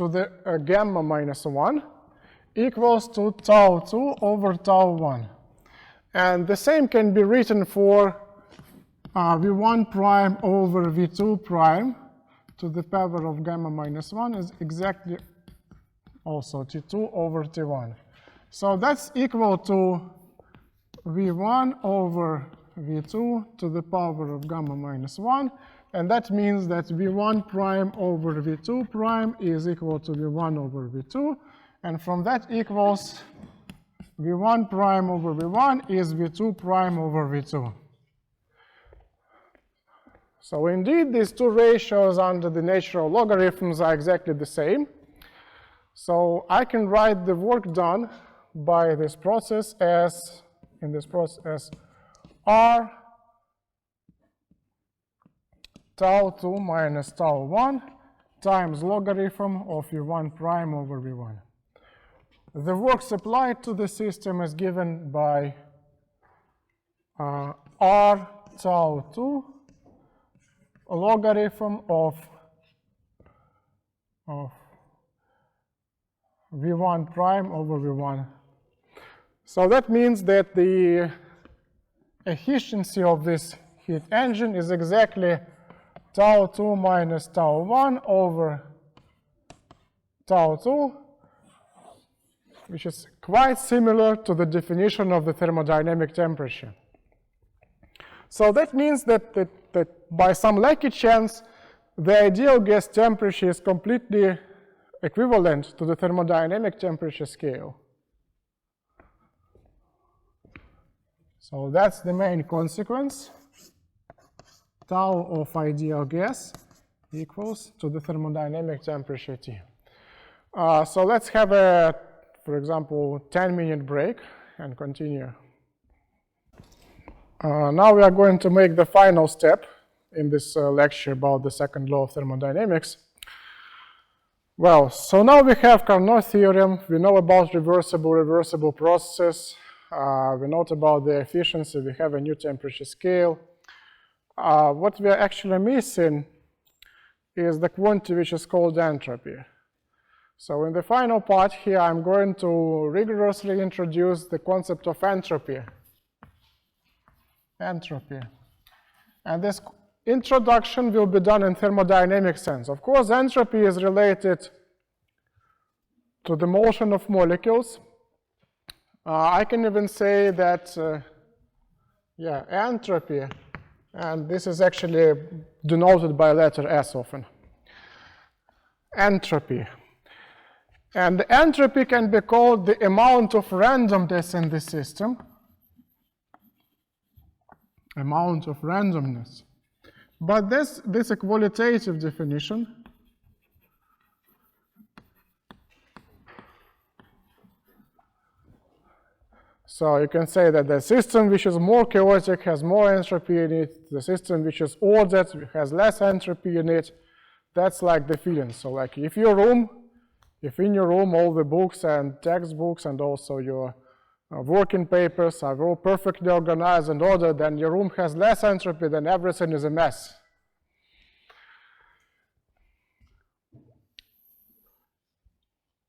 the gamma minus 1 equals to tau 2 over tau 1. And the same can be written for V1 prime over V2 prime to the power of gamma minus 1 is exactly also T2 over T1. So that's equal to V1 over V2 to the power of gamma minus 1. And that means that V1 prime over V2 prime is equal to V1 over V2. And from that equals V1 prime over V1 is V2 prime over V2. So indeed, these two ratios under the natural logarithms are exactly the same. So I can write the work done by this process as, in this process, as R tau 2 minus tau 1 times logarithm of V1 prime over V1. The work supplied to the system is given by R tau 2 logarithm of V1 prime over V1. So that means that the efficiency of this heat engine is exactly tau 2 minus tau 1 over tau 2, which is quite similar to the definition of the thermodynamic temperature. So that means that by some lucky chance, the ideal gas temperature is completely equivalent to the thermodynamic temperature scale. So that's the main consequence. Tau of ideal gas equals to the thermodynamic temperature T. So let's have a, for example, 10-minute break and continue. Now we are going to make the final step in this lecture about the second law of thermodynamics. Well, so now we have Carnot Theorem, we know about reversible processes, we know about the efficiency, we have a new temperature scale. What we are actually missing is the quantity which is called entropy. So in the final part here, I'm going to rigorously introduce the concept of entropy. Entropy. And this introduction will be done in thermodynamic sense. Of course, entropy is related to the motion of molecules. I can even say that, entropy, and this is actually denoted by letter S often. Entropy. And entropy can be called the amount of randomness in the system. Amount of randomness. But this is a qualitative definition. So you can say that the system which is more chaotic has more entropy in it. The system which is ordered has less entropy in it. That's like the feeling. So like if in your room all the books and textbooks and also your working papers are all perfectly organized and ordered, then your room has less entropy, then everything is a mess.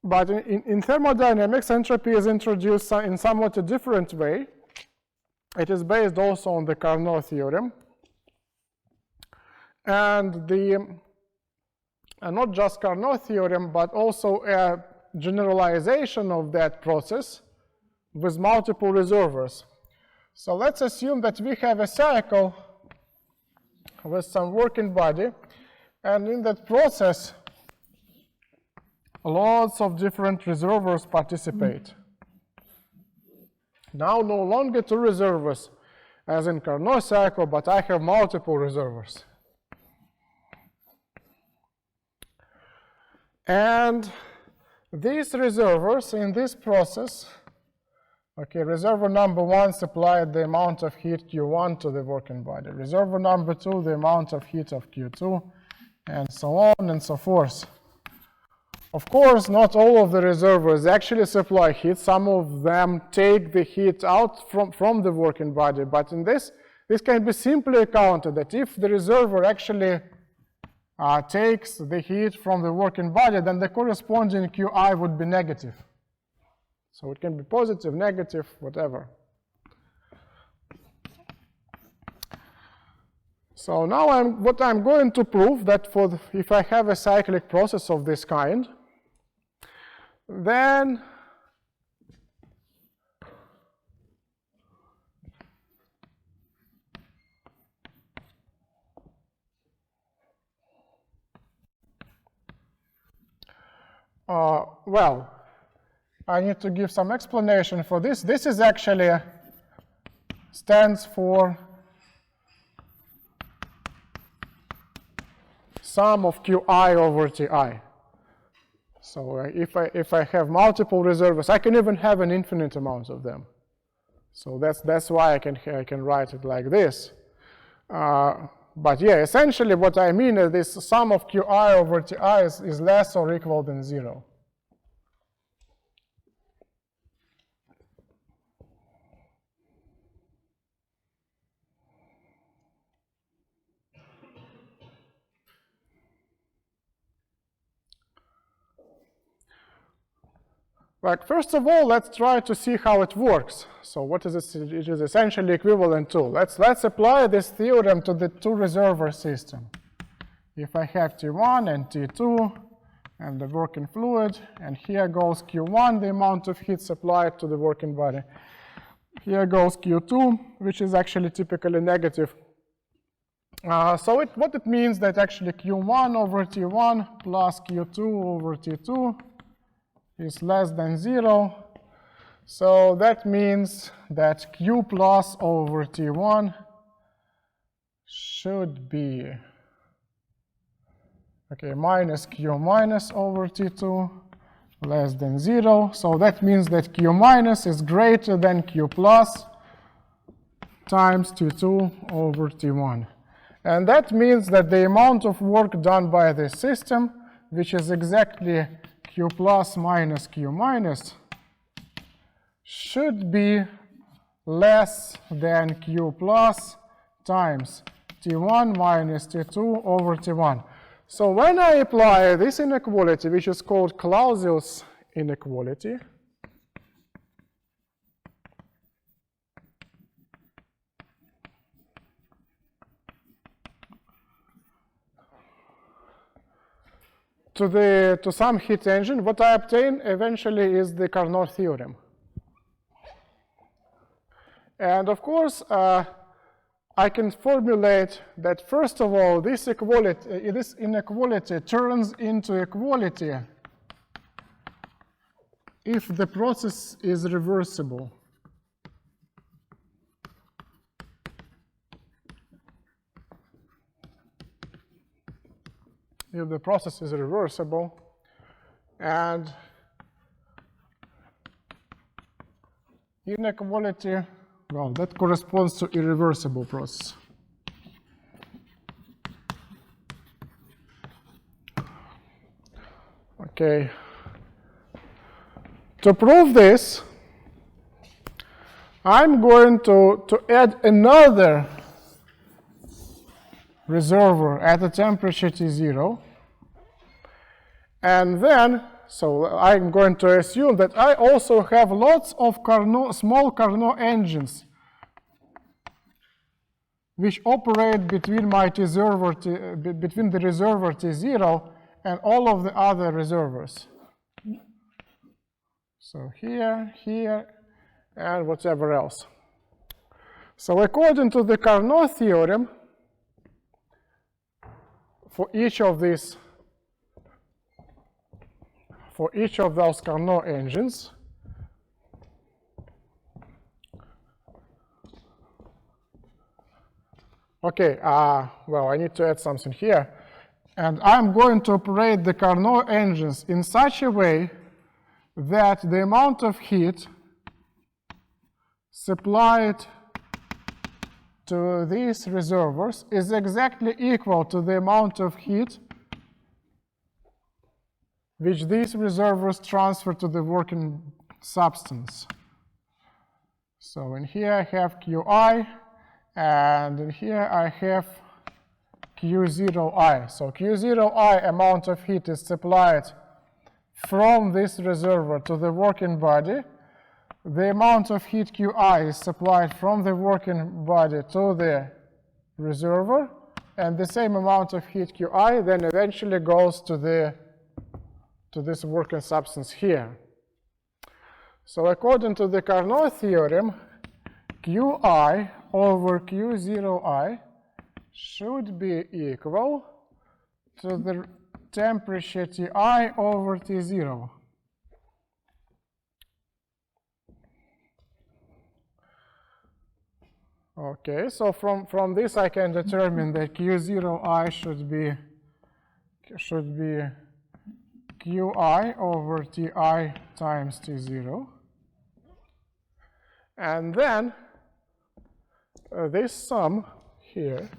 But in thermodynamics, entropy is introduced in somewhat a different way. It is based also on the Karnaugh Theorem. And not just Karnaugh Theorem, but also a generalization of that process with multiple reservoirs. So let's assume that we have a cycle with some working body, and in that process, lots of different reservoirs participate. Now, no longer two reservoirs as in Carnot cycle, but I have multiple reservoirs. And these reservoirs in this process, okay, reservoir number 1 supplied the amount of heat Q1 to the working body. Reservoir number 2, the amount of heat of Q2, and so on and so forth. Of course, not all of the reservoirs actually supply heat. Some of them take the heat out from the working body. But in this can be simply accounted that if the reservoir actually takes the heat from the working body, then the corresponding Qi would be negative. So it can be positive, negative, whatever. So now what I'm going to prove that if I have a cyclic process of this kind, then well, I need to give some explanation for this. This is actually stands for sum of Qi over Ti. So if I have multiple reservoirs, I can even have an infinite amount of them. So that's why I can write it like this. But yeah, essentially what I mean is this sum of Qi over Ti is less or equal than 0. Like, first of all, let's try to see how it works. So what is it? It is essentially equivalent to. Let's apply this theorem to the two reservoir system. If I have T1 and T2 and the working fluid, and here goes Q1, the amount of heat supplied to the working body. Here goes Q2, which is actually typically negative. So what it means that actually Q1 over T1 plus Q2 over T2 is less than 0. So that means that Q plus over T1 should be minus Q minus over T2 less than 0. So that means that Q minus is greater than Q plus times T2 over T1. And that means that the amount of work done by this system, which is exactly Q plus minus Q minus, should be less than Q plus times T1 minus T2 over T1. So when I apply this inequality, which is called Clausius inequality, to some heat engine, what I obtain eventually is the Carnot Theorem. And of course, I can formulate that first of all, this inequality turns into equality if the process is reversible. If the process is reversible, and inequality, well, that corresponds to irreversible process. Okay. To prove this, I'm going to add another reservoir at a temperature T0, and then so I'm going to assume that I also have lots of small Carnot engines which operate between my between the reservoir T0 and all of the other reservoirs. So here, here, and whatever else. So according to the Karnaugh theorem, for each of those Carnot engines, okay, well, I need to add something here. And I'm going to operate the Carnot engines in such a way that the amount of heat supplied to these reservoirs is exactly equal to the amount of heat which these reservoirs transfer to the working substance. So in here I have Qi, and in here I have Q0i. So Q0i amount of heat is supplied from this reservoir to the working body. The amount of heat Qi is supplied from the working body to the reservoir, and the same amount of heat Qi then eventually goes to this working substance here. So according to the Carnot theorem, Qi over Q0i should be equal to the temperature Ti over T0. Okay, so from this I can determine that Q0i should be Qi over Ti times T0. And then this sum here,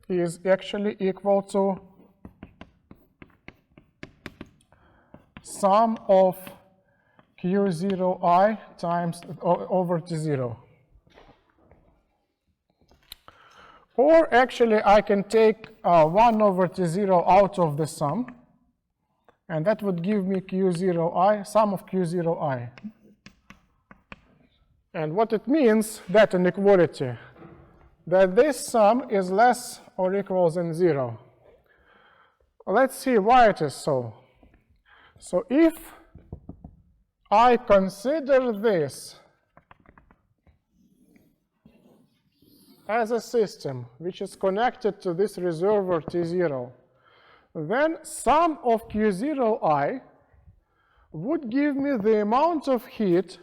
is actually equal to sum of Q0i times over T0. Or actually I can take 1 over T0 out of the sum, and that would give me Q0i, sum of Q0i. And what it means, that inequality, that this sum is less or equal than 0. Let's see why it is so. So if I consider this as a system which is connected to this reservoir T0, then sum of Q0i would give me the amount of heat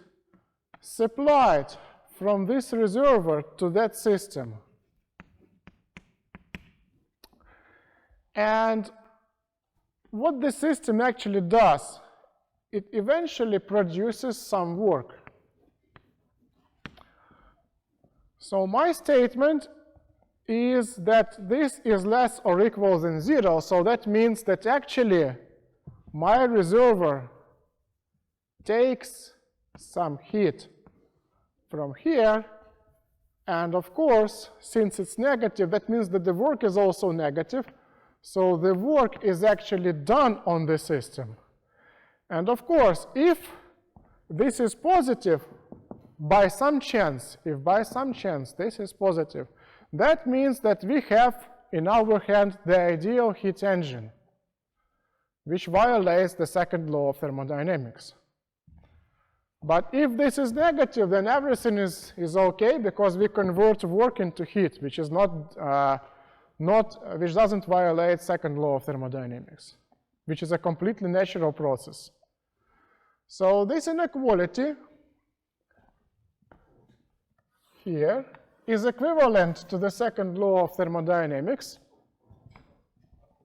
supplied from this reservoir to that system. And what the system actually does, it eventually produces some work. So my statement is that this is less or equal than 0, so that means that actually my reservoir takes some heat from here, and of course, since it's negative, that means that the work is also negative, so the work is actually done on the system. And of course, if this is positive, by some chance, if by some chance this is positive, that means that we have in our hand the ideal heat engine, which violates the second law of thermodynamics. But if this is negative, then everything is okay, because we convert work into heat, which is which doesn't violate second law of thermodynamics, which is a completely natural process. So this inequality here is equivalent to the second law of thermodynamics.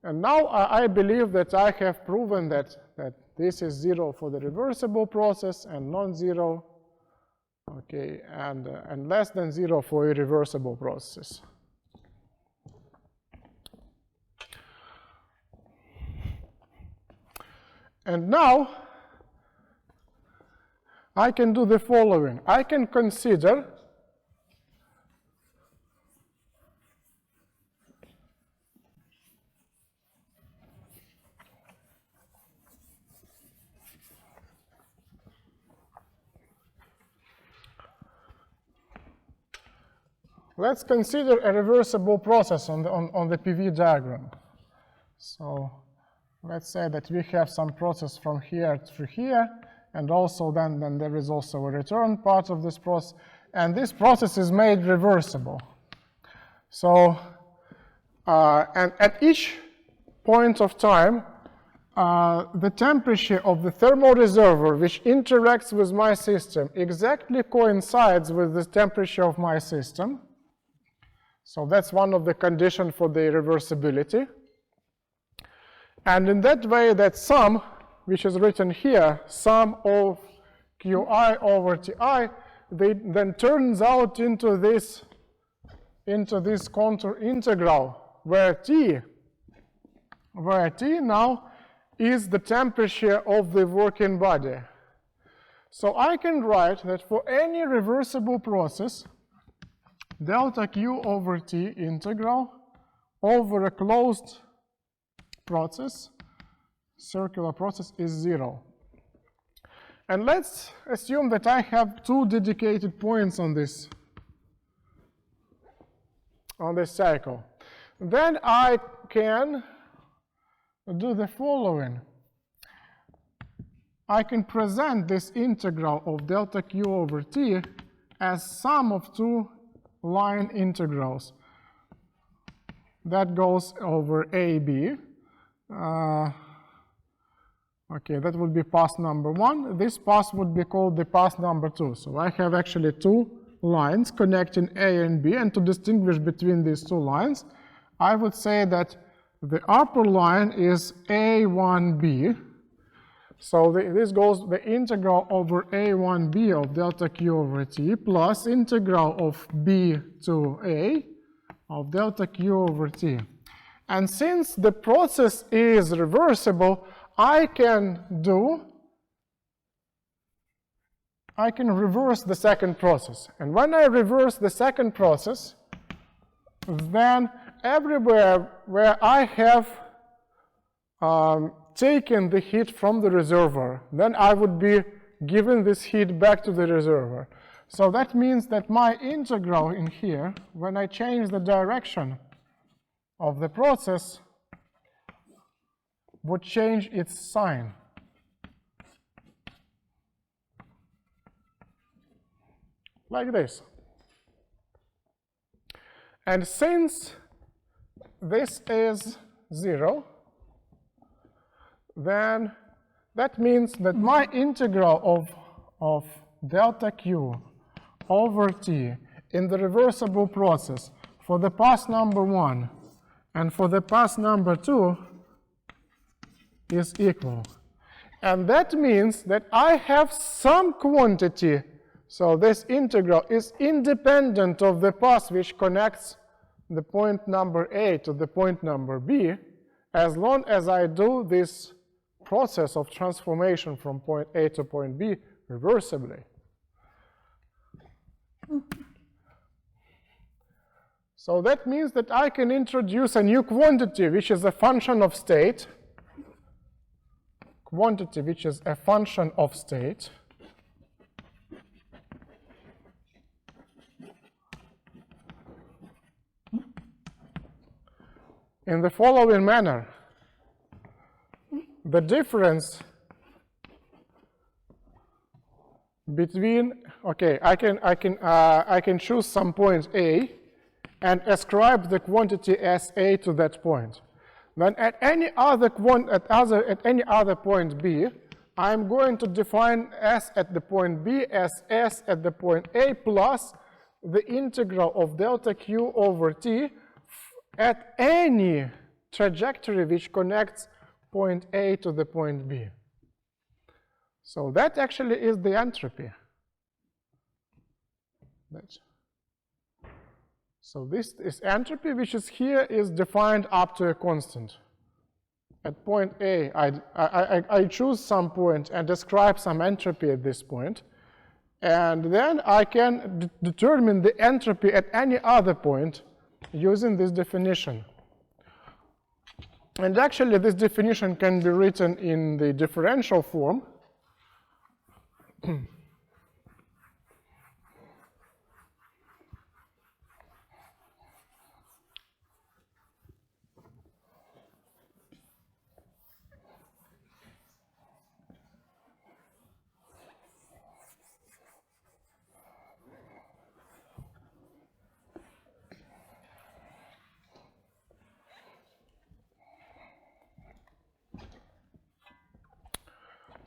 And now I believe that I have proven that this is 0 for the reversible process and non-zero, okay, and less than 0 for irreversible processes. And now I can do the following. I can consider let's consider a reversible process on the PV diagram. So let's say that we have some process from here through here, and also then there is also a return part of this process, and this process is made reversible. So, and at each point of time, the temperature of the thermal reservoir which interacts with my system exactly coincides with the temperature of my system. So that's one of the conditions for the reversibility. And in that way, that sum, which is written here, sum of Qi over Ti, then turns out into this contour integral, where T now is the temperature of the working body. So I can write that for any reversible process, delta Q over T integral over a closed process, circular process, is 0. And let's assume that I have two dedicated points on this cycle. Then I can do the following. I can present this integral of delta Q over T as sum of two line integrals. That goes over AB. Okay, that would be path number 1. This path would be called the path number 2. So I have actually two lines connecting A and B, and to distinguish between these two lines, I would say that the upper line is A1B. So this goes the integral over A1B of delta Q over T plus integral of B to A of delta Q over T. And since the process is reversible, I can reverse the second process. And when I reverse the second process, then everywhere where I have taken the heat from the reservoir, then I would be giving this heat back to the reservoir. So that means that my integral in here, when I change the direction of the process, would change its sign. Like this. And since this is 0, then that means that my integral of delta Q over T in the reversible process for the path number 1 and for the path number 2 is equal. And that means that I have some quantity, so this integral is independent of the path which connects the point number A to the point number B, as long as I do this process of transformation from point A to point B reversibly. So that means that I can introduce a new quantity which is a function of state, in the following manner. The difference between, okay, I can choose some point A and ascribe the quantity as A to that point. Then at any other point B, I'm going to define S at the point B as S at the point A plus the integral of delta Q over T at any trajectory which connects point A to the point B. So that actually is the entropy. So this is entropy, which is here, is defined up to a constant. At point A, I choose some point and describe some entropy at this point. And then I can determine the entropy at any other point using this definition. And actually, this definition can be written in the differential form.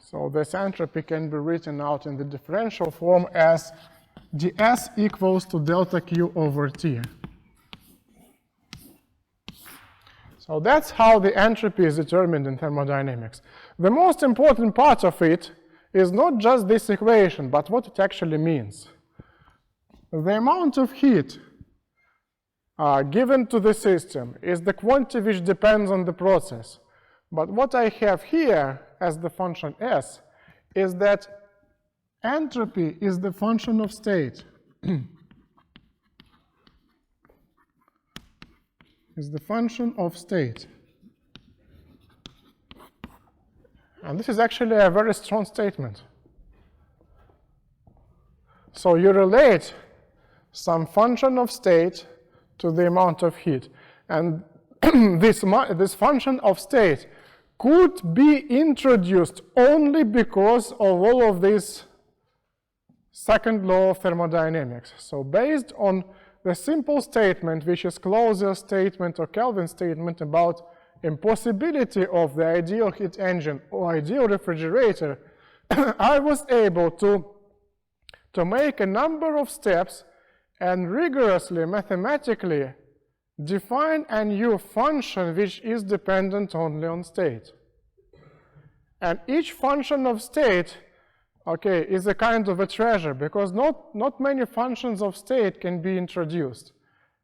So this entropy can be written out in the differential form as ds equals to delta Q over T. So that's how the entropy is determined in thermodynamics. The most important part of it is not just this equation, but what it actually means. The amount of heat given to the system is the quantity which depends on the process. But what I have here as the function S is that entropy is the function of state. Is the function of state. And this is actually a very strong statement. So you relate some function of state to the amount of heat. And this function of state could be introduced only because of all of this second law of thermodynamics. So based on the simple statement, which is Clausius statement or Kelvin statement about impossibility of the ideal heat engine or ideal refrigerator, I was able to make a number of steps and rigorously, mathematically, define a new function which is dependent only on state. And each function of state, okay, is a kind of a treasure, because not many functions of state can be introduced.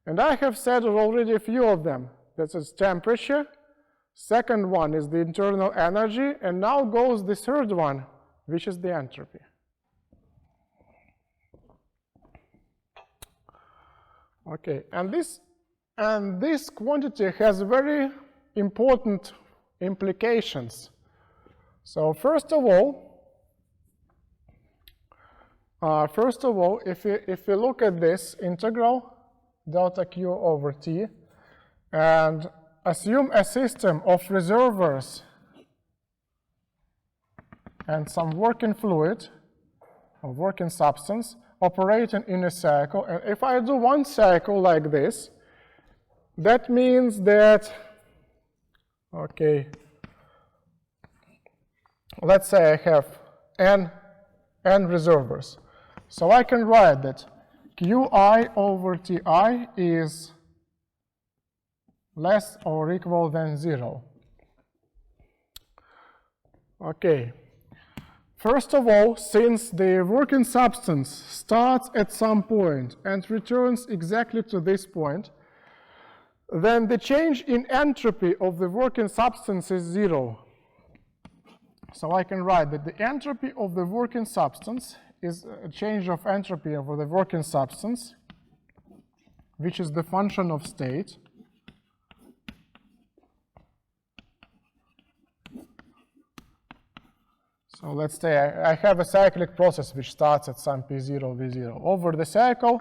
And I have said already a few of them. This is temperature, second one is the internal energy, and now goes the third one, which is the entropy. Okay, and this quantity has very important implications. So first of all, if we look at this integral delta Q over T and assume a system of reservoirs and some working fluid or working substance operating in a cycle, and if I do one cycle like this, that means that, okay, let's say I have n reservoirs. So I can write that Qi over Ti is less or equal than 0. Okay. First of all, since the working substance starts at some point and returns exactly to this point, then the change in entropy of the working substance is 0. So I can write that the entropy of the working substance is a change of entropy over the working substance, which is the function of state. So let's say I have a cyclic process which starts at some P0, V0. Over the cycle,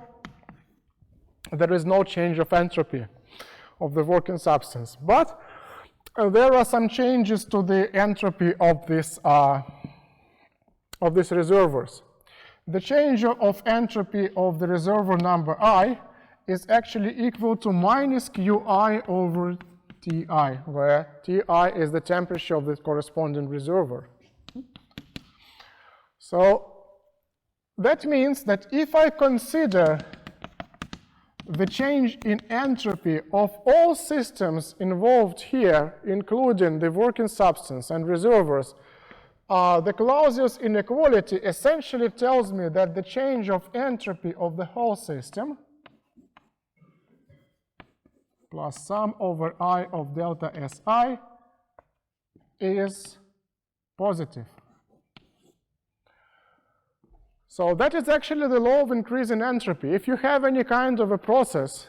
there is no change of entropy of the working substance. But there are some changes to the entropy of these reservoirs. The change of entropy of the reservoir number I is actually equal to minus Qi over Ti, where Ti is the temperature of the corresponding reservoir. So that means that if I consider the change in entropy of all systems involved here, including the working substance and reservoirs, the Clausius inequality essentially tells me that the change of entropy of the whole system plus sum over I of delta Si is positive. So that is actually the law of increasing entropy. If you have any kind of a process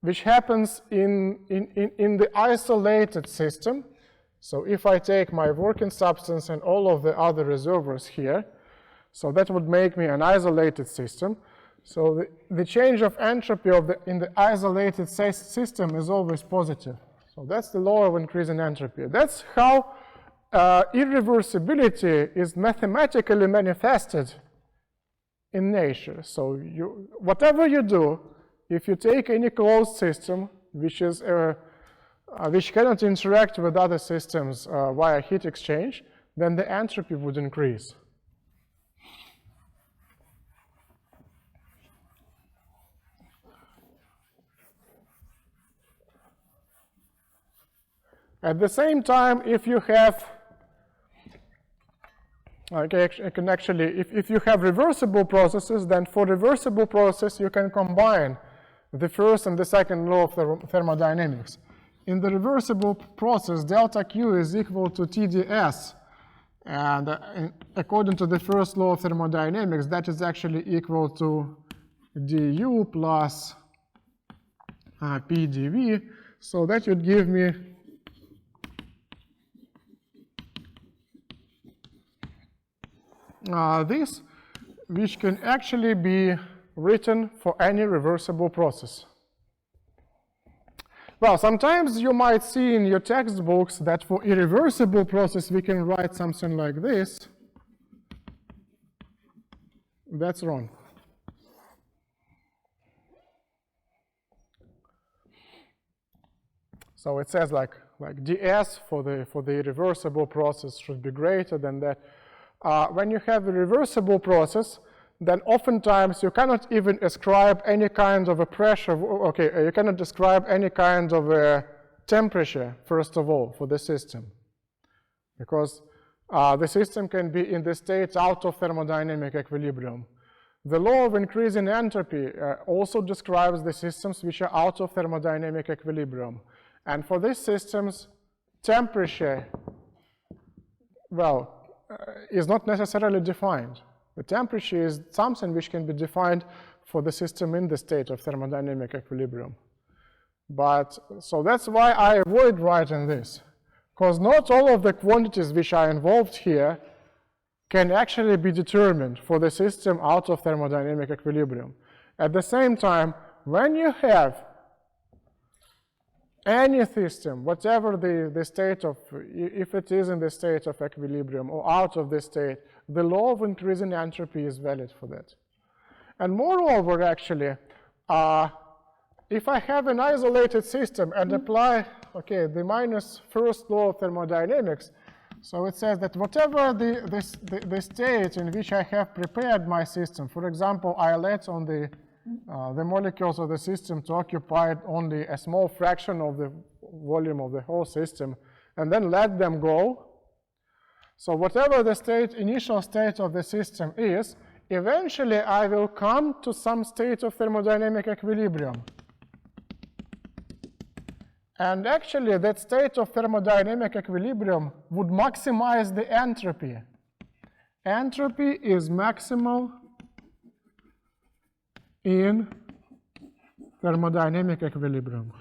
which happens in the isolated system, so if I take my working substance and all of the other reservoirs here, so that would make me an isolated system. So the change of entropy in the isolated system is always positive. So that's the law of increasing entropy. That's how irreversibility is mathematically manifested in nature. So whatever you do, if you take any closed system which cannot interact with other systems via heat exchange, then the entropy would increase. At the same time, if you have, okay, if you have reversible processes, then for reversible process you can combine the first and the second law of thermodynamics. In the reversible process, delta Q is equal to TdS, and according to the first law of thermodynamics, that is actually equal to du plus pdv. So that would give me this, which can actually be written for any reversible process. Well, sometimes you might see in your textbooks that for irreversible process we can write something like this. That's wrong. So it says like ds for the irreversible process should be greater than that. When you have a reversible process, then oftentimes you cannot even ascribe any kind of a pressure, okay, you cannot describe any kind of a temperature, first of all, for the system. Because the system can be in the state out of thermodynamic equilibrium. The law of increasing entropy also describes the systems which are out of thermodynamic equilibrium. And for these systems, temperature, well, is not necessarily defined. The temperature is something which can be defined for the system in the state of thermodynamic equilibrium. But, so that's why I avoid writing this, because not all of the quantities which are involved here can actually be determined for the system out of thermodynamic equilibrium. At the same time, when you have any system, whatever the state of, if it is in the state of equilibrium or out of this state, the law of increasing entropy is valid for that. And moreover, actually, if I have an isolated system and apply, okay, the minus first law of thermodynamics, so it says that whatever the state in which I have prepared my system, for example, I let on the molecules of the system to occupy only a small fraction of the volume of the whole system, and then let them go. So whatever the state, initial state of the system is, eventually I will come to some state of thermodynamic equilibrium. And actually that state of thermodynamic equilibrium would maximize the entropy. Entropy is maximal in thermodynamic equilibrium.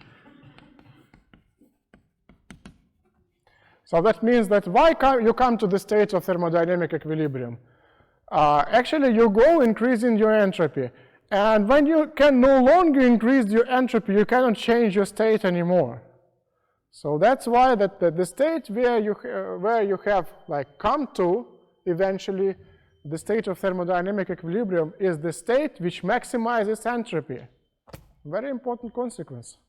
So that means that why you come to the state of thermodynamic equilibrium? Actually, you go increasing your entropy. And when you can no longer increase your entropy, you cannot change your state anymore. So that's why that the state where you have like come to eventually, the state of thermodynamic equilibrium is the state which maximizes entropy. Very important consequence.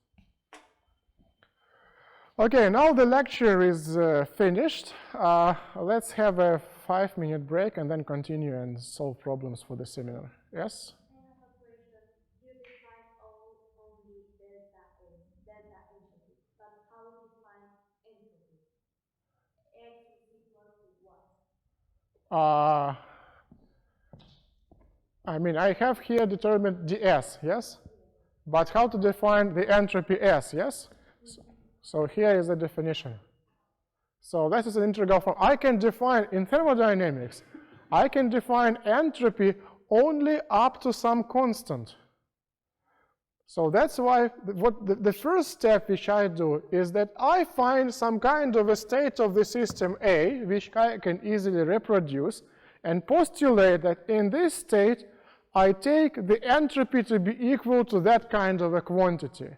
Okay, now the lecture is finished. Let's have a 5-minute break and then continue and solve problems for the seminar. Yes? I have a question. You define only delta entropy, but how do you define entropy? X is equal to what? I mean, I have here determined ds, yes? But how to define the entropy S, yes? So here is the definition. So this is an integral form. I can define, in thermodynamics, I can define entropy only up to some constant. So that's why the first step which I do is that I find some kind of a state of the system A, which I can easily reproduce, and postulate that in this state, I take the entropy to be equal to that kind of a quantity.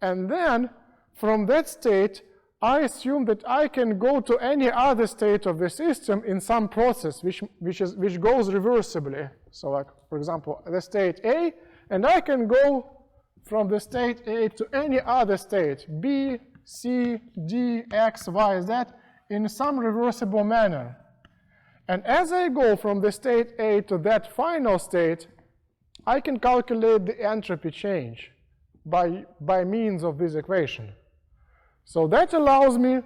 And then, from that state, I assume that I can go to any other state of the system in some process which goes reversibly. So like, for example, the state A, and I can go from the state A to any other state, B, C, D, X, Y, Z, in some reversible manner. And as I go from the state A to that final state, I can calculate the entropy change by means of this equation. So that allows me,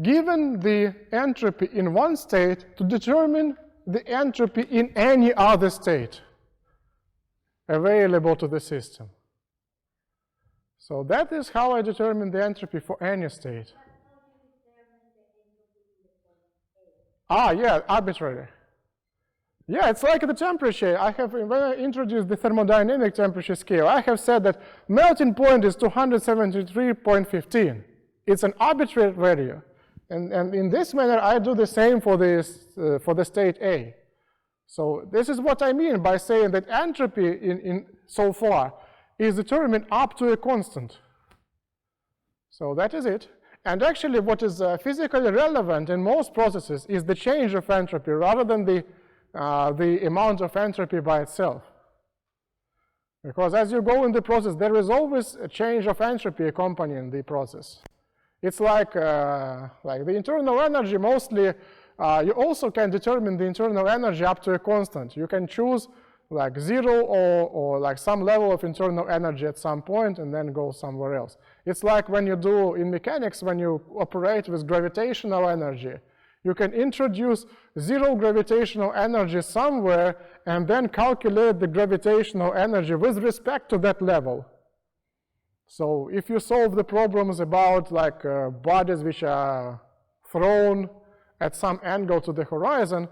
given the entropy in one state, to determine the entropy in any other state available to the system. So that is how I determine the entropy for any state. Yeah, arbitrary. Yeah, it's like the temperature. When I introduced the thermodynamic temperature scale, I have said that melting point is 273.15. It's an arbitrary value. And in this manner, I do the same for the state A. So this is what I mean by saying that entropy in so far is determined up to a constant. So that is it. And actually, what is physically relevant in most processes is the change of entropy rather than the amount of entropy by itself. Because as you go in the process, there is always a change of entropy accompanying the process. It's like the internal energy mostly, you also can determine the internal energy up to a constant. You can choose like 0 or like some level of internal energy at some point and then go somewhere else. It's like when you do in mechanics, when you operate with gravitational energy. You can introduce 0 gravitational energy somewhere and then calculate the gravitational energy with respect to that level. So if you solve the problems about like bodies which are thrown at some angle to the horizon,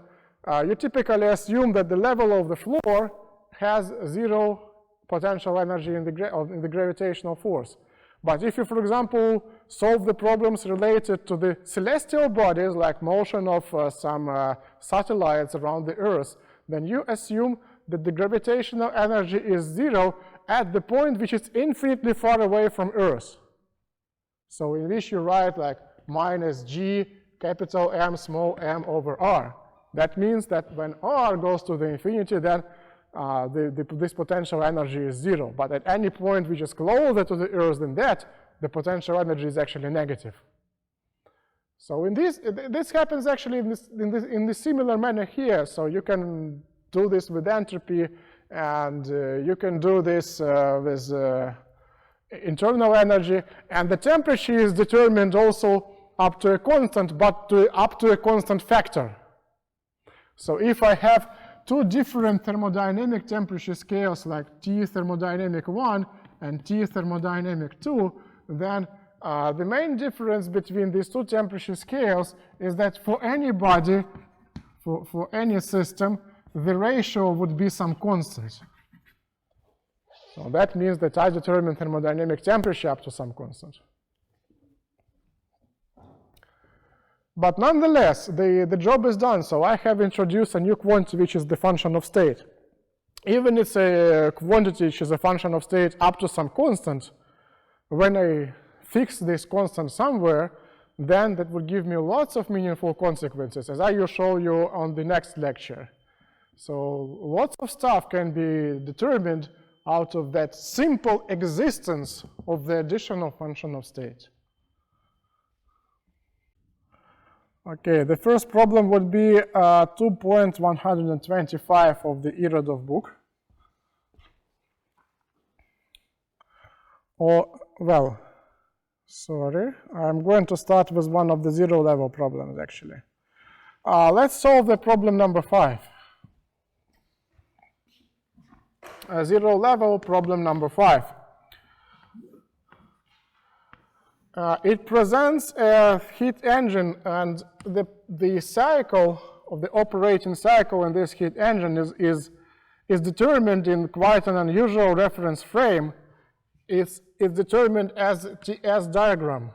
you typically assume that the level of the floor has 0 potential energy in the gravitational force. But if you, for example, solve the problems related to the celestial bodies, like motion of some satellites around the Earth, then you assume that the gravitational energy is 0 at the point which is infinitely far away from Earth. So in which you write like minus g capital M small m over r. That means that when r goes to the infinity, then this potential energy is 0. But at any point which is closer to the Earth than that, the potential energy is actually negative. So in this happens actually in this similar manner here. So you can do this with entropy, and you can do this with internal energy. And the temperature is determined also up to a constant, but up to a constant factor. So if I have two different thermodynamic temperature scales, like T thermodynamic 1 and T thermodynamic 2, then the main difference between these two temperature scales is that for any body, for any system, the ratio would be some constant. So that means that I determine thermodynamic temperature up to some constant. But nonetheless, the job is done. So I have introduced a new quantity which is the function of state. Even it's a quantity which is a function of state up to some constant, when I fix this constant somewhere, then that would give me lots of meaningful consequences, as I will show you on the next lecture. So lots of stuff can be determined out of that simple existence of the additional function of state. Okay, the first problem would be 2.125 of the Irodov book. Well, sorry, I'm going to start with one of the zero-level problems, actually. Let's solve the problem number 5. Zero-level problem number 5. It presents a heat engine, and the cycle of the operating cycle in this heat engine is determined in quite an unusual reference frame. It's determined as TS diagram.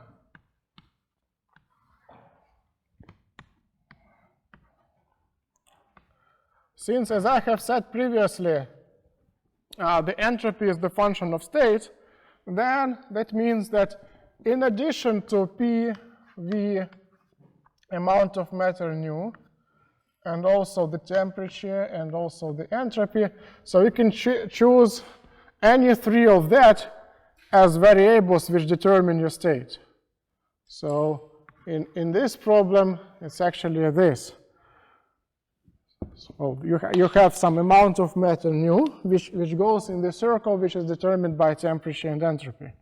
Since, as I have said previously, the entropy is the function of state, then that means that in addition to P, V, amount of matter nu, and also the temperature and also the entropy, so you can choose any three of that as variables which determine your state. So in this problem, it's actually this. So you have some amount of matter nu, which goes in the circle, which is determined by temperature and entropy.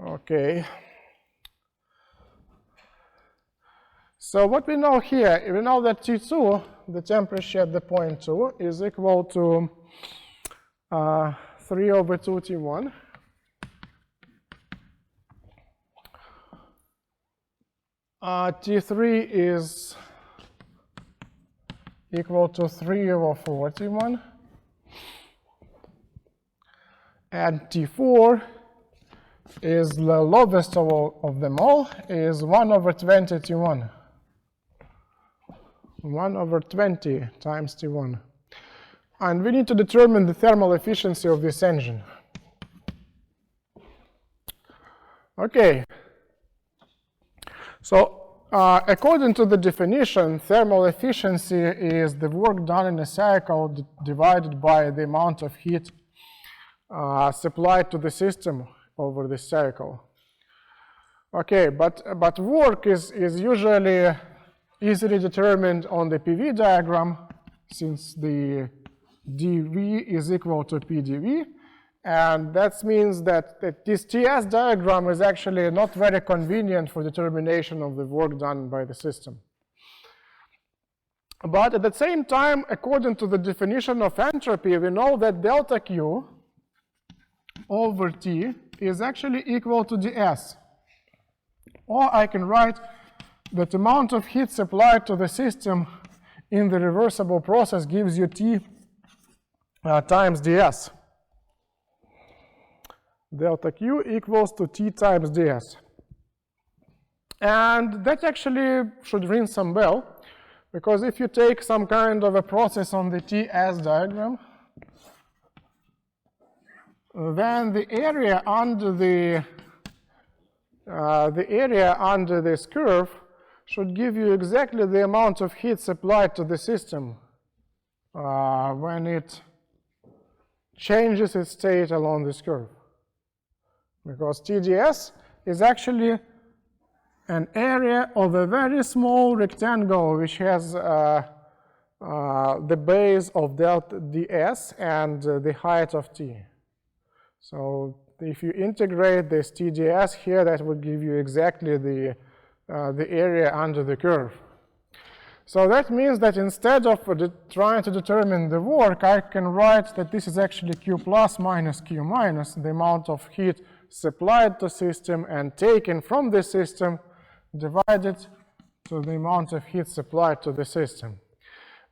Okay. So what we know here, we know that T2, the temperature at the point 2, is equal to 3 over 2 T1. T3 is equal to 3 over 4 T1. And T4 is the lowest of them all, is 1 over 20 T1. 1 over 20 times T1. And we need to determine the thermal efficiency of this engine. Okay. So according to the definition, thermal efficiency is the work done in a cycle divided by the amount of heat supplied to the system over the cycle. Okay, but work is usually easily determined on the PV diagram, since the dV is equal to PdV, and that means that this TS diagram is actually not very convenient for determination of the work done by the system. But at the same time, according to the definition of entropy, we know that delta Q over T is actually equal to ds. Or I can write that amount of heat supplied to the system in the reversible process gives you T times ds. Delta Q equals to T times ds. And that actually should ring some bell, because if you take some kind of a process on the TS diagram, then the area under this curve should give you exactly the amount of heat supplied to the system when it changes its state along this curve. Because TdS is actually an area of a very small rectangle which has the base of delta ds and the height of t. So if you integrate this TdS here, that would give you exactly the area under the curve. So that means that instead of trying to determine the work, I can write that this is actually Q plus minus Q minus, the amount of heat supplied to system and taken from the system divided to the amount of heat supplied to the system.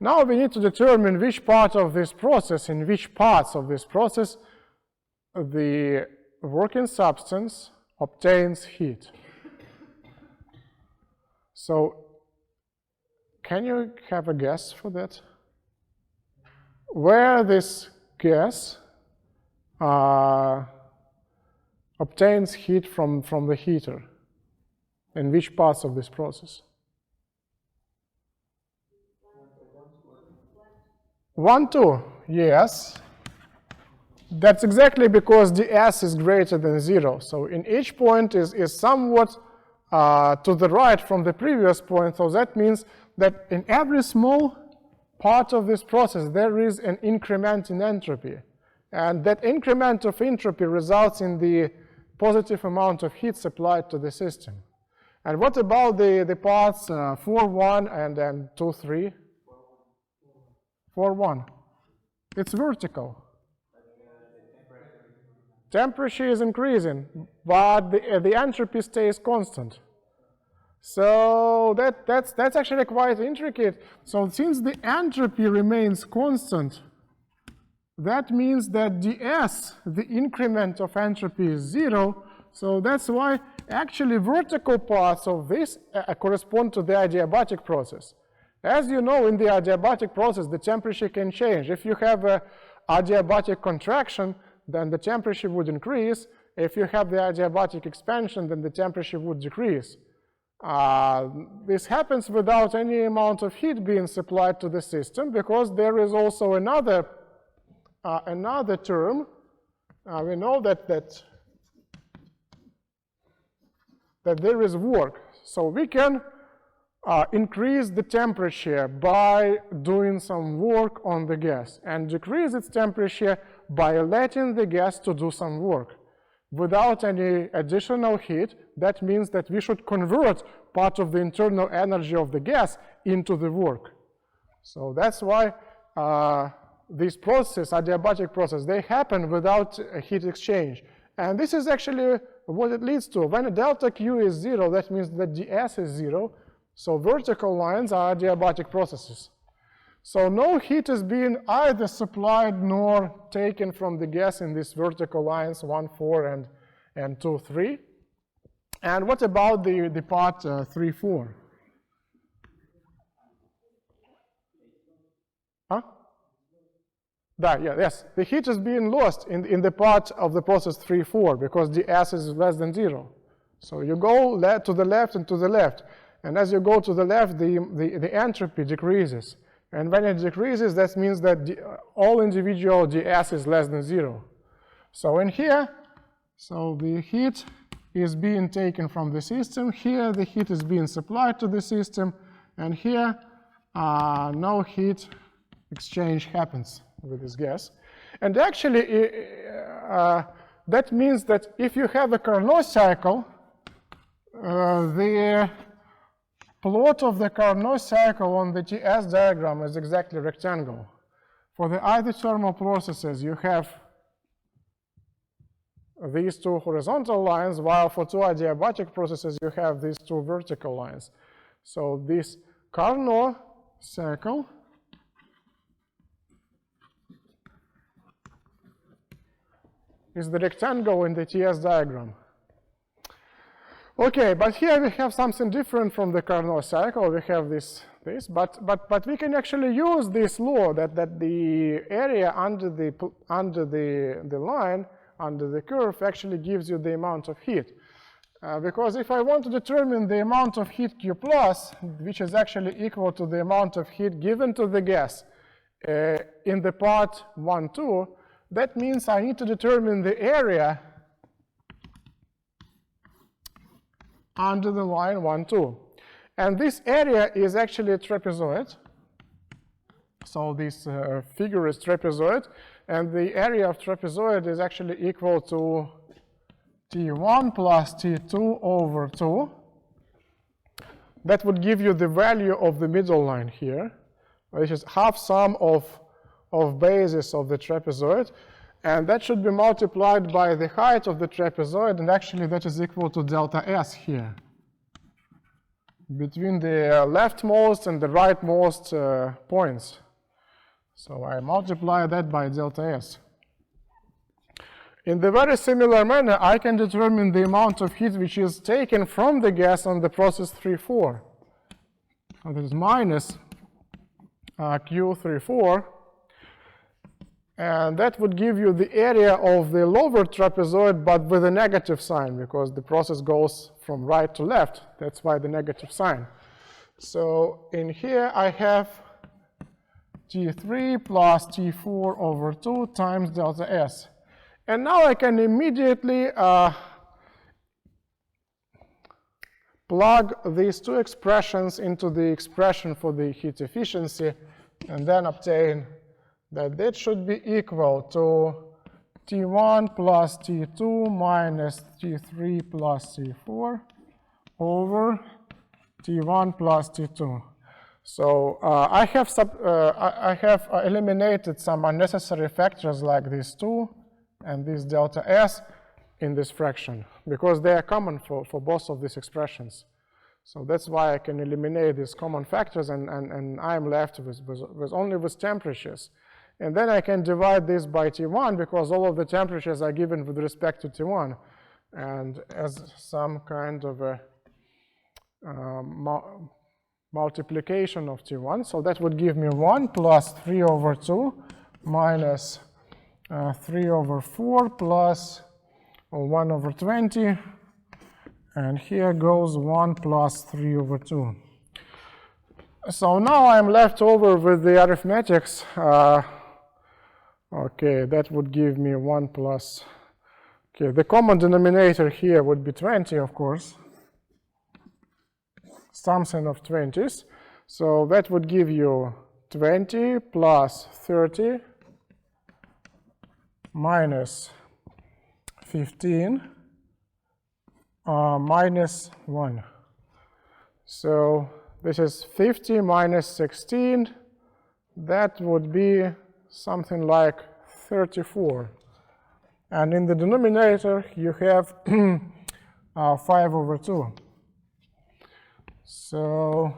Now we need to determine which part of this process, in which parts of this process, the working substance obtains heat. So can you have a guess for that? Where this gas obtains heat from the heater? In which parts of this process? 1, 2, yes. That's exactly because ds is greater than 0. So in each point is somewhat to the right from the previous point. So that means that in every small part of this process, there is an increment in entropy. And that increment of entropy results in the positive amount of heat supplied to the system. And what about the parts 4, 1 and then 2, 3? 4, 1. It's vertical. Temperature is increasing, but the entropy stays constant. So that's actually quite intricate. So since the entropy remains constant, that means that ds, the increment of entropy, is 0. So that's why actually vertical parts of this correspond to the adiabatic process. As you know, in the adiabatic process, the temperature can change. If you have an adiabatic contraction, then the temperature would increase. If you have the adiabatic expansion, then the temperature would decrease. This happens without any amount of heat being supplied to the system, because there is also another term. We know that there is work. So we can increase the temperature by doing some work on the gas and decrease its temperature by letting the gas to do some work. Without any additional heat, that means that we should convert part of the internal energy of the gas into the work. So that's why these processes, adiabatic processes, they happen without a heat exchange. And this is actually what it leads to. When delta Q is 0, that means that ds is 0. So vertical lines are adiabatic processes. So no heat is being either supplied nor taken from the gas in these vertical lines 1, 4, and 2, 3. And what about the part 3, 4? Huh? Yes, the heat is being lost in the part of the process 3, 4 because the S is less than 0. So you go to the left and to the left. And as you go to the left, the entropy decreases. And when it decreases, that means that all individual ds is less than 0. So in here, so the heat is being taken from the system. Here, the heat is being supplied to the system. And here, no heat exchange happens with this gas. And actually, that means that if you have a Carnot cycle, the plot of the Carnot cycle on the TS diagram is exactly rectangle. For the isothermal processes, you have these two horizontal lines, while for two adiabatic processes, you have these two vertical lines. So this Carnot cycle is the rectangle in the TS diagram. Okay, but here we have something different from the Carnot cycle. We have this, but we can actually use this law that the area under the line, under the curve, actually gives you the amount of heat. Because if I want to determine the amount of heat Q plus, which is actually equal to the amount of heat given to the gas in the part 1, 2, that means I need to determine the area under the line 1, 2. And this area is actually a trapezoid. So this figure is trapezoid. And the area of trapezoid is actually equal to T1 plus T2 over 2. That would give you the value of the middle line here, which is half sum of bases of the trapezoid. And that should be multiplied by the height of the trapezoid, and actually that is equal to delta S here, between the leftmost and the rightmost points. So I multiply that by delta S. In the very similar manner, I can determine the amount of heat which is taken from the gas on the process 3, 4. So this is minus Q34. And that would give you the area of the lower trapezoid, but with a negative sign, because the process goes from right to left. That's why the negative sign. So in here, I have T3 plus T4 over 2 times delta S. And now I can immediately plug these two expressions into the expression for the heat efficiency, and then obtain that should be equal to T1 plus T2 minus T3 plus T4 over T1 plus T2. So I have eliminated some unnecessary factors like these 2 and this delta S in this fraction, because they are common for both of these expressions. So that's why I can eliminate these common factors, and I'm left with only with temperatures. And then I can divide this by T1, because all of the temperatures are given with respect to T1, and as some kind of a multiplication of T1. So that would give me 1 plus 3 over 2 minus 3 over 4 plus 1 over 20. And here goes 1 plus 3 over 2. So now I'm left over with the arithmetics. Okay, that would give me 1 plus, okay, the common denominator here would be 20, of course. something of 20s. So that would give you 20 plus 30 minus 15 minus 1. So this is 50 minus 16. That would be something like 34. And in the denominator, you have 5/2. So,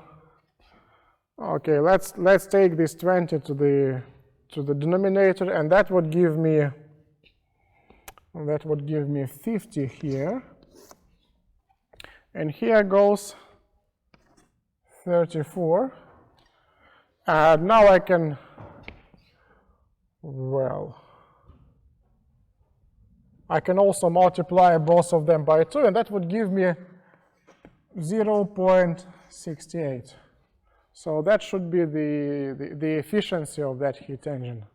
okay, let's take this 20 to the denominator, and that would give me 50 here. And here goes 34. And now I can, well, I can also multiply both of them by 2, and that would give me 0.68. So that should be the efficiency of that heat engine.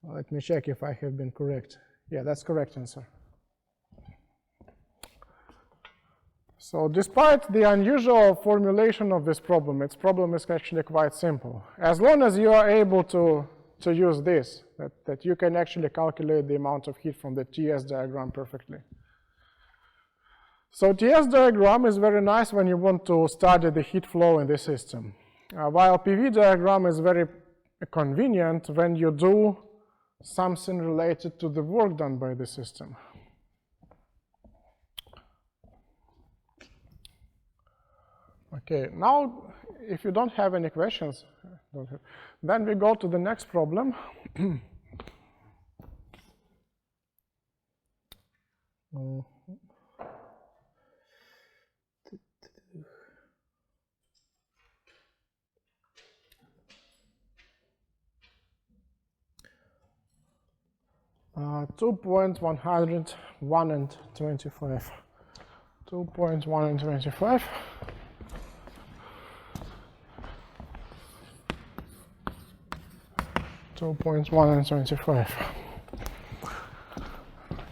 Let me check if I have been correct. Yeah, that's correct answer. So despite the unusual formulation of this problem, its problem is actually quite simple. As long as you are able to use this, that you can actually calculate the amount of heat from the TS diagram perfectly. So TS diagram is very nice when you want to study the heat flow in the system, while PV diagram is very convenient when you do something related to the work done by the system. Okay, now if you don't have any questions, then we go to the next problem. 2.101 and 25. 2.1 and 25. .1 and 25.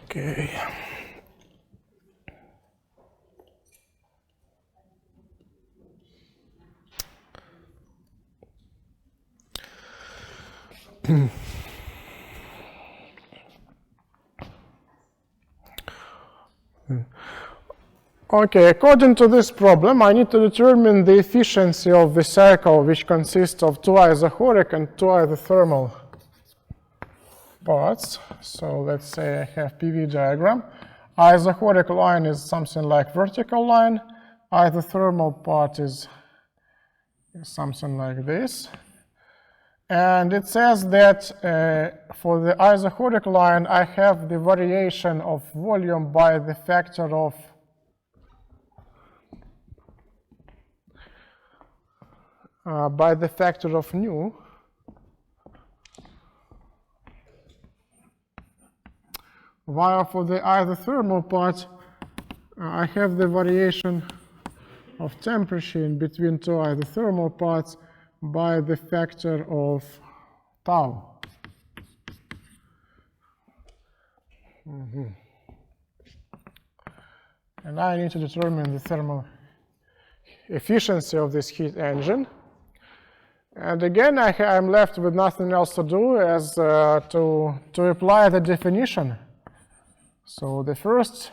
Okay. Okay, according to this problem, I need to determine the efficiency of the cycle, which consists of 2 isochoric and 2 isothermal parts. So let's say I have PV diagram. Isochoric line is something like vertical line. Isothermal part is something like this. And it says that for the isochoric line, I have the variation of volume by the factor of nu. While for the isothermal part, I have the variation of temperature in between 2 isothermal parts by the factor of tau. And I need to determine the thermal efficiency of this heat engine. And again, I'm left with nothing else to do as to apply the definition. So the first,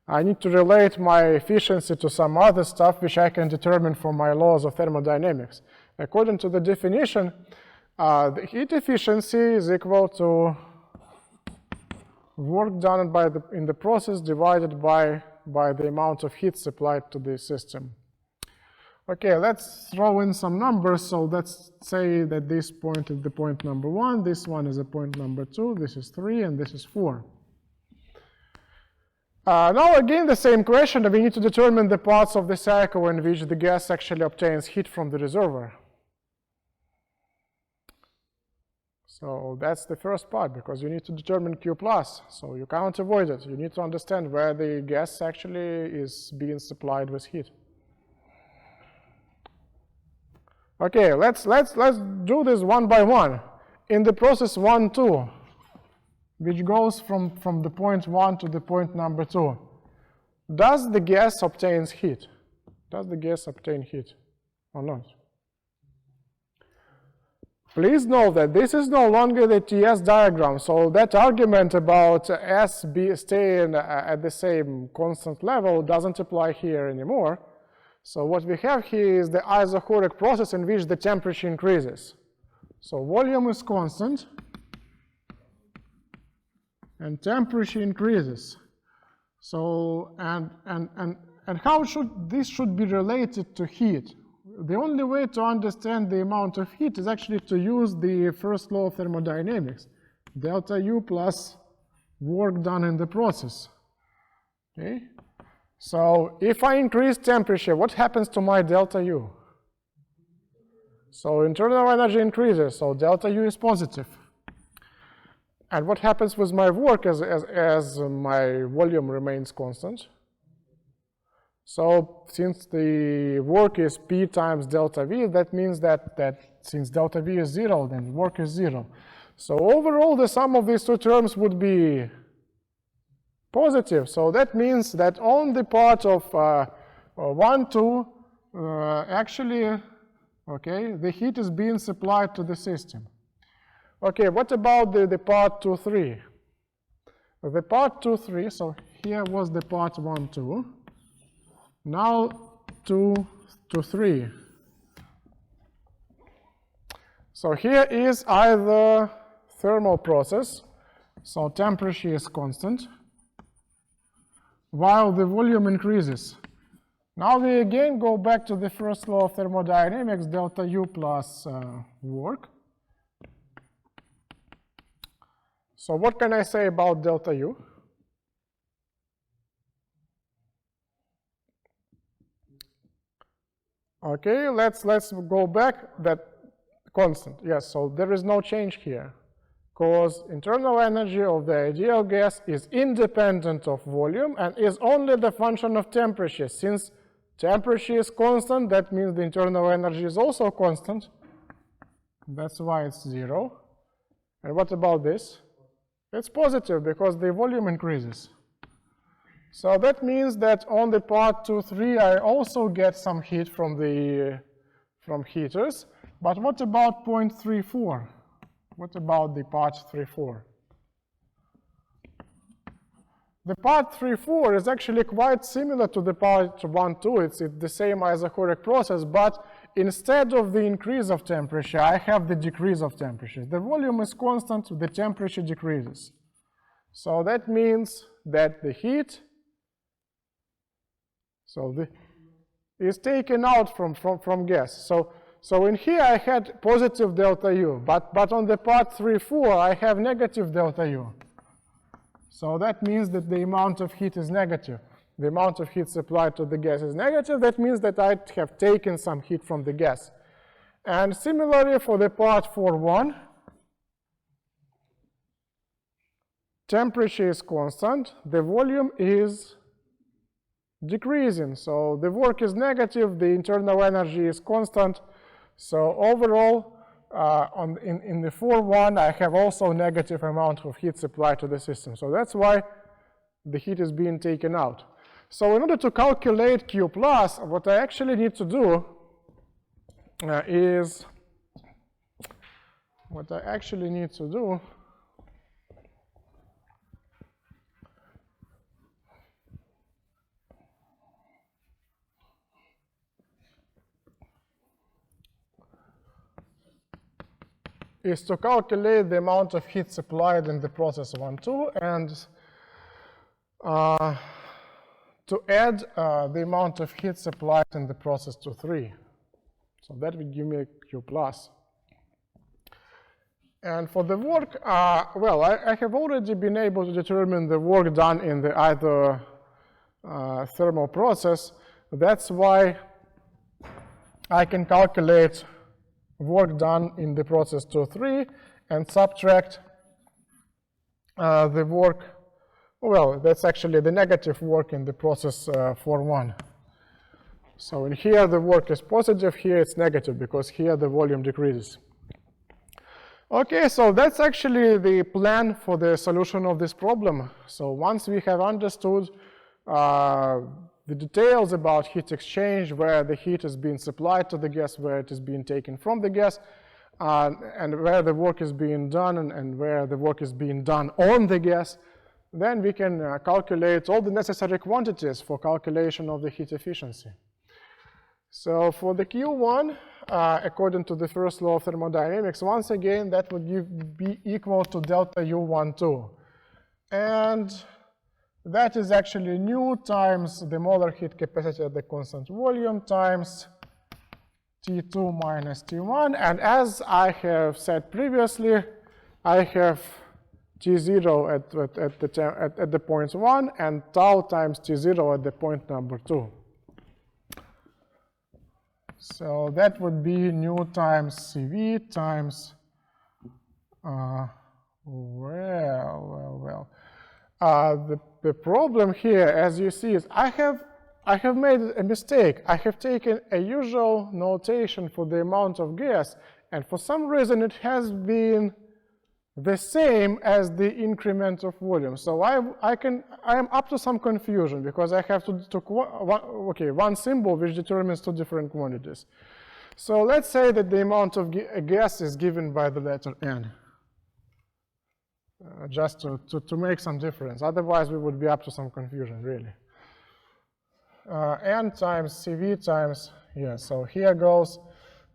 I need to relate my efficiency to some other stuff which I can determine from my laws of thermodynamics. According to the definition, the heat efficiency is equal to work done in the process divided by the amount of heat supplied to the system. Okay, let's throw in some numbers. So let's say that this point is the point number 1, this one is a point number 2, this is 3, and this is 4. Now again, the same question. We need to determine the parts of the cycle in which the gas actually obtains heat from the reservoir. So that's the first part, because you need to determine Q+. So you can't avoid it. You need to understand where the gas actually is being supplied with heat. Okay, let's do this one by one. In the process 1, 2, which goes from the point 1 to the point number 2, does the gas obtains heat? Does the gas obtain heat or not? Please note that this is no longer the TS diagram, so that argument about S staying at the same constant level doesn't apply here anymore. So what we have here is the isochoric process in which the temperature increases. So volume is constant, and temperature increases. So, and how this should be related to heat? The only way to understand the amount of heat is actually to use the first law of thermodynamics, delta U plus work done in the process. Okay? So if I increase temperature, what happens to my delta U? So internal energy increases, so delta U is positive. And what happens with my work as my volume remains constant? So since the work is P times delta V, that means that since delta V is 0, then work is 0. So overall, the sum of these two terms would be positive. So that means that on the part of 1, 2, actually, okay, the heat is being supplied to the system. Okay, what about the part 2, 3? The part 2, 3, so here was the part 1, 2. Now 2 to 3. So here is either thermal process, so temperature is constant, while the volume increases. Now we again go back to the first law of thermodynamics, delta U plus work. So what can I say about delta U? Okay, let's go back. That constant, yes, so there is no change here, because internal energy of the ideal gas is independent of volume and is only the function of temperature. Since temperature is constant, that means the internal energy is also constant. That's why it's 0. And what about this? It's positive because the volume increases. So that means that on the part 2, 3, I also get some heat from heaters. But what about point 3, 4? What about the part 3, 4? The part 3, 4 is actually quite similar to the part 1, 2. It's the same isochoric process, but instead of the increase of temperature, I have the decrease of temperature. The volume is constant, the temperature decreases. So that means that the heat is taken out from gas. So in here I had positive delta U, but on the part 3, 4 I have negative delta U. So that means that the amount of heat is negative. The amount of heat supplied to the gas is negative. That means that I have taken some heat from the gas. And similarly for the part 4, 1, temperature is constant, the volume is decreasing. So the work is negative, the internal energy is constant. So overall, in the 4-1, I have also negative amount of heat supplied to the system. So that's why the heat is being taken out. So in order to calculate Q plus, what I actually need to do is to calculate the amount of heat supplied in the process 1, 2, and to add the amount of heat supplied in the process 2, 3. So that would give me Q plus. And for the work, well, I have already been able to determine the work done in the either thermal process. That's why I can calculate work done in the process 2, 3 and subtract the work, well, that's actually the negative work in the process 4, 1. So in here the work is positive, here it's negative because here the volume decreases. Okay, so that's actually the plan for the solution of this problem. So once we have understood the details about heat exchange, where the heat is being supplied to the gas, where it is being taken from the gas, and where the work is being done and where the work is being done on the gas, then we can calculate all the necessary quantities for calculation of the heat efficiency. So for the Q1, according to the first law of thermodynamics, once again, that would be equal to delta U12. And that is actually nu times the molar heat capacity at the constant volume times T2 minus T1. And as I have said previously, I have T0 at the point 1 and tau times T0 at the point number 2. So that would be nu times CV times, the problem here, as you see, is I have made a mistake. I have taken a usual notation for the amount of gas, and for some reason it has been the same as the increment of volume. So I am up to some confusion because I have to one symbol which determines two different quantities. So let's say that the amount of gas is given by the letter N. Just to make some difference. Otherwise, we would be up to some confusion, really. N times CV times, yeah, so here goes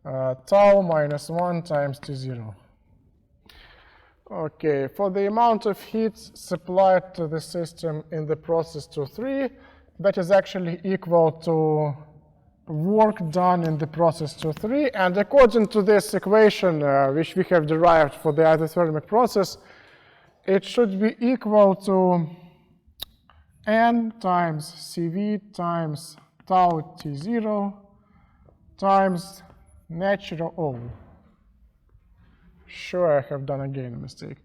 tau minus 1 times T0. Okay, for the amount of heat supplied to the system in the process 2-3, that is actually equal to work done in the process 2-3. And according to this equation, which we have derived for the isothermic process, it should be equal to N times CV times tau T0 times natural, sure, I have done again a mistake.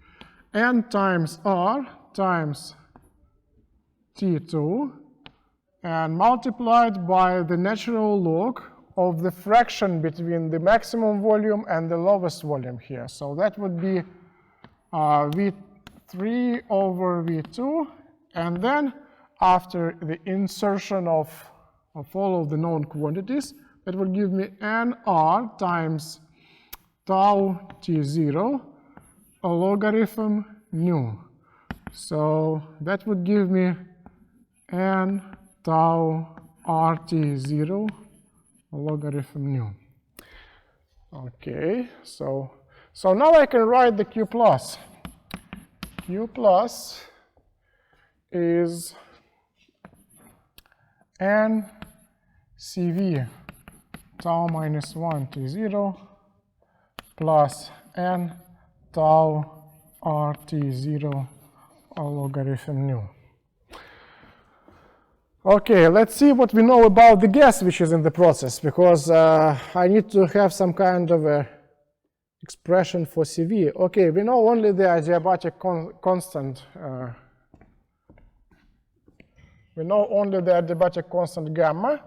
N times R times T2 and multiplied by the natural log of the fraction between the maximum volume and the lowest volume here. So that would be V3 over V2, and then after the insertion of all of the known quantities, that would give me NR times tau T0 a logarithm nu. So that would give me N tau RT0 a logarithm nu. Okay, so now I can write the Q plus. Q plus is N CV tau minus 1 T0 plus N tau RT0 a logarithm nu. Okay, let's see what we know about the gas which is in the process, because I need to have some kind of a expression for CV. Okay, we know only the adiabatic constant. We know only the adiabatic constant gamma.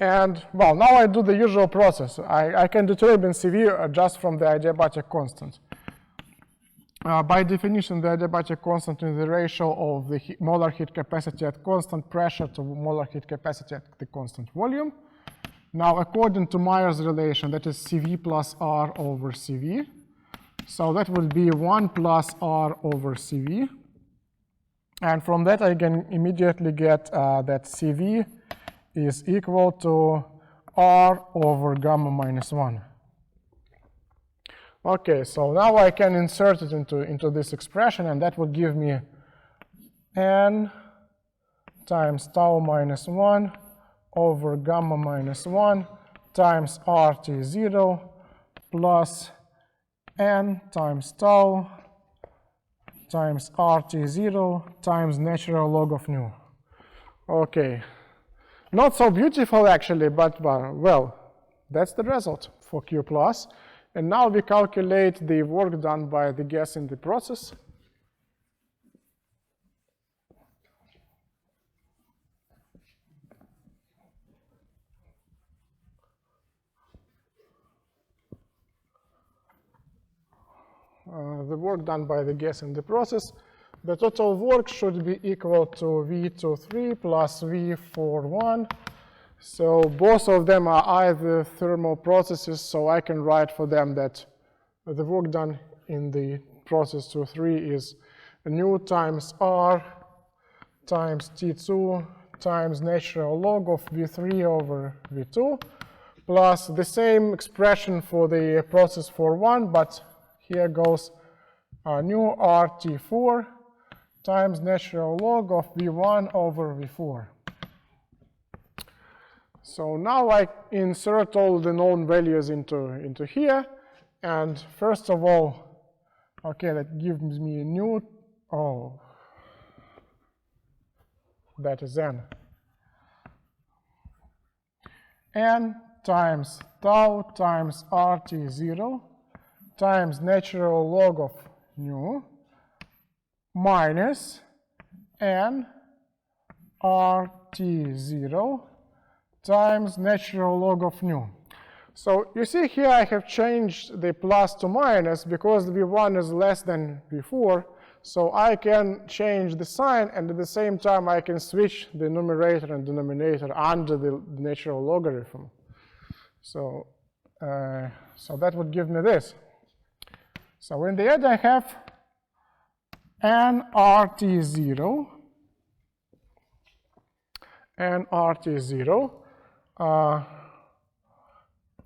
And, well, now I do the usual process. I can determine CV just from the adiabatic constant. By definition, the adiabatic constant is the ratio of the molar heat capacity at constant pressure to molar heat capacity at the constant volume. Now, according to Meyer's relation, that is CV plus R over CV. So that will be 1 plus R over CV. And from that, I can immediately get that CV is equal to R over gamma minus 1. Okay, so now I can insert it into this expression, and that would give me N times tau minus 1 over gamma minus 1 times RT0 plus N times tau times RT0 times natural log of nu. Okay, not so beautiful actually, but well, that's the result for Q plus. And now we calculate the work done by the gas in the process. The work done by the gas in the process. the total work should be equal to V23 plus V41. So both of them are either thermal processes, so I can write for them that the work done in the process 2-3 is nu times R times T2 times natural log of V3 over V2, plus the same expression for the process 4-1, but here goes nu RT4 times natural log of V1 over V4. So now I insert all the known values into here, and first of all, okay, that gives me nu, oh, that is n times tau times RT0 times natural log of nu minus n RT0 times natural log of nu. So you see here I have changed the plus to minus because V1 is less than V4, so I can change the sign, and at the same time I can switch the numerator and denominator under the natural logarithm. So, so that would give me this. So in the end I have nRT0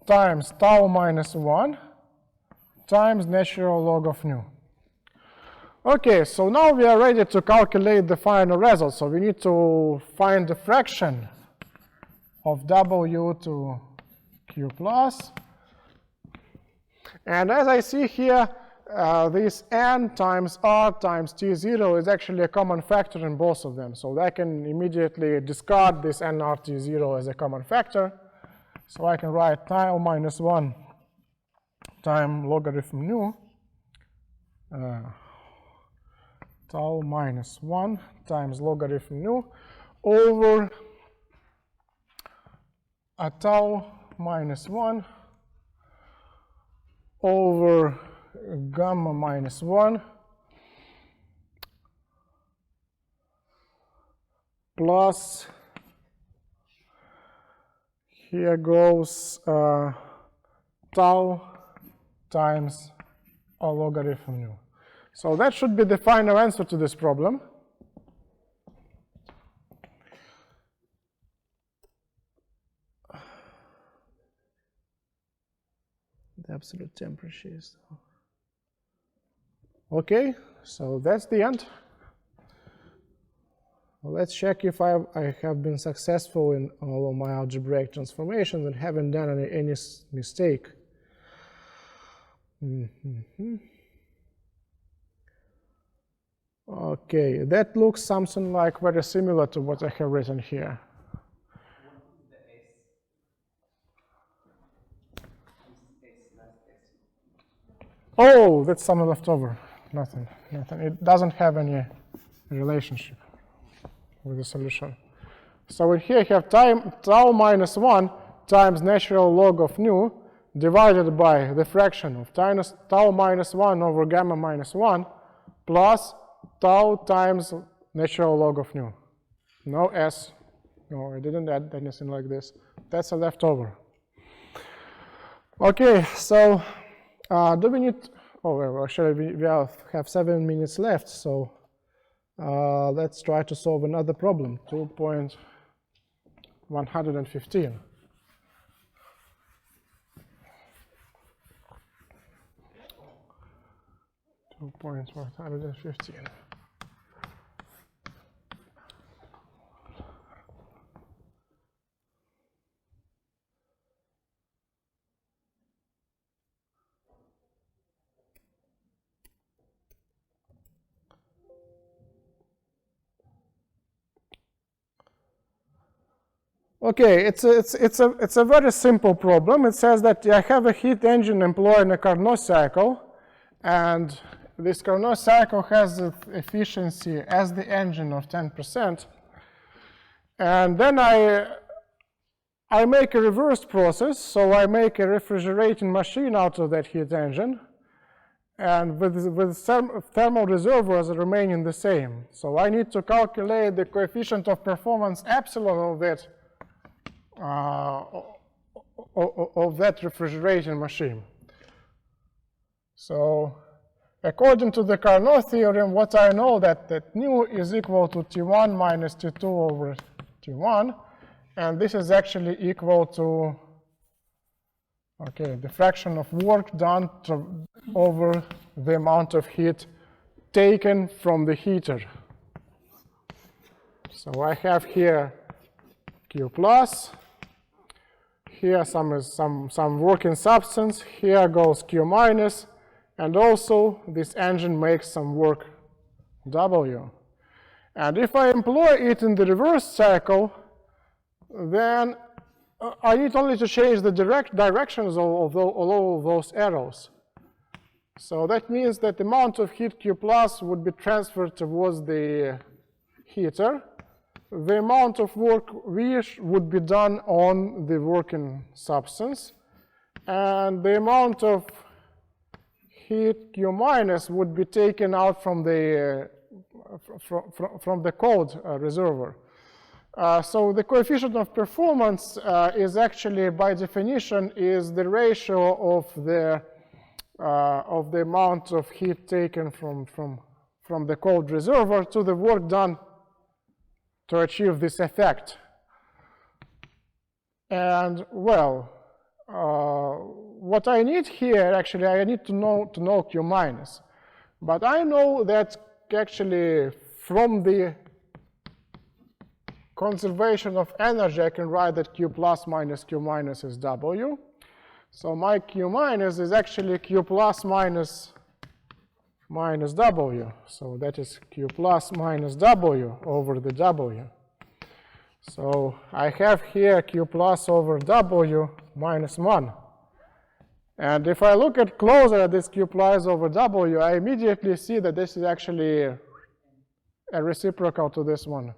times tau minus 1 times natural log of nu. Okay, so now we are ready to calculate the final result. So we need to find the fraction of W to Q plus. And as I see here, this n times R times T0 is actually a common factor in both of them. So I can immediately discard this nRT0 as a common factor. So I can write tau minus 1 times logarithm nu, tau minus 1 times logarithm nu over a tau minus 1 over gamma minus 1 plus, here goes tau times a logarithm nu. So that should be the final answer to this problem. The absolute temperature is. Okay, so that's the end. Let's check if I have been successful in all of my algebraic transformations and haven't done any mistake. Okay, that looks something like very similar to what I have written here. Oh, that's some left over. Nothing. It doesn't have any relationship with the solution. So in here you have tau minus 1 times natural log of nu divided by the fraction of tau minus 1 over gamma minus 1 plus tau times natural log of nu. No s. No, I didn't add anything like this. That's a leftover. Okay, so do we need, oh, well, actually we have 7 minutes left, so let's try to solve another problem, 2.115. 2.115. Okay, it's a very simple problem. It says that I have a heat engine employed in a Carnot cycle, and this Carnot cycle has the efficiency as the engine of 10%. And then I make a reversed process, so I make a refrigerating machine out of that heat engine. and with thermal reservoirs remaining the same. So I need to calculate the coefficient of performance epsilon of that refrigeration machine. So according to the Karnaugh theorem, what I know that nu is equal to T1 minus T2 over T1, and this is actually equal to, okay, the fraction of work done over the amount of heat taken from the heater. So I have here Q plus, here some working substance, here goes Q minus, and also this engine makes some work W. And if I employ it in the reverse cycle, then I need only to change the directions of all of those arrows. So that means that the amount of heat Q plus would be transferred towards the heater. The amount of work V would be done on the working substance. And the amount of heat Q minus would be taken out from the cold reservoir. So the coefficient of performance is actually, by definition, is the ratio of the amount of heat taken from the cold reservoir to the work done to achieve this effect. And well, what I need here, actually, I need to know Q minus. But I know that actually from the conservation of energy, I can write that Q plus minus Q minus is W. So my Q minus is actually Q plus minus W. So that is Q plus minus W over the W. So I have here Q plus over W minus 1. And if I look at closer at this Q plus over W, I immediately see that this is actually a reciprocal to this one.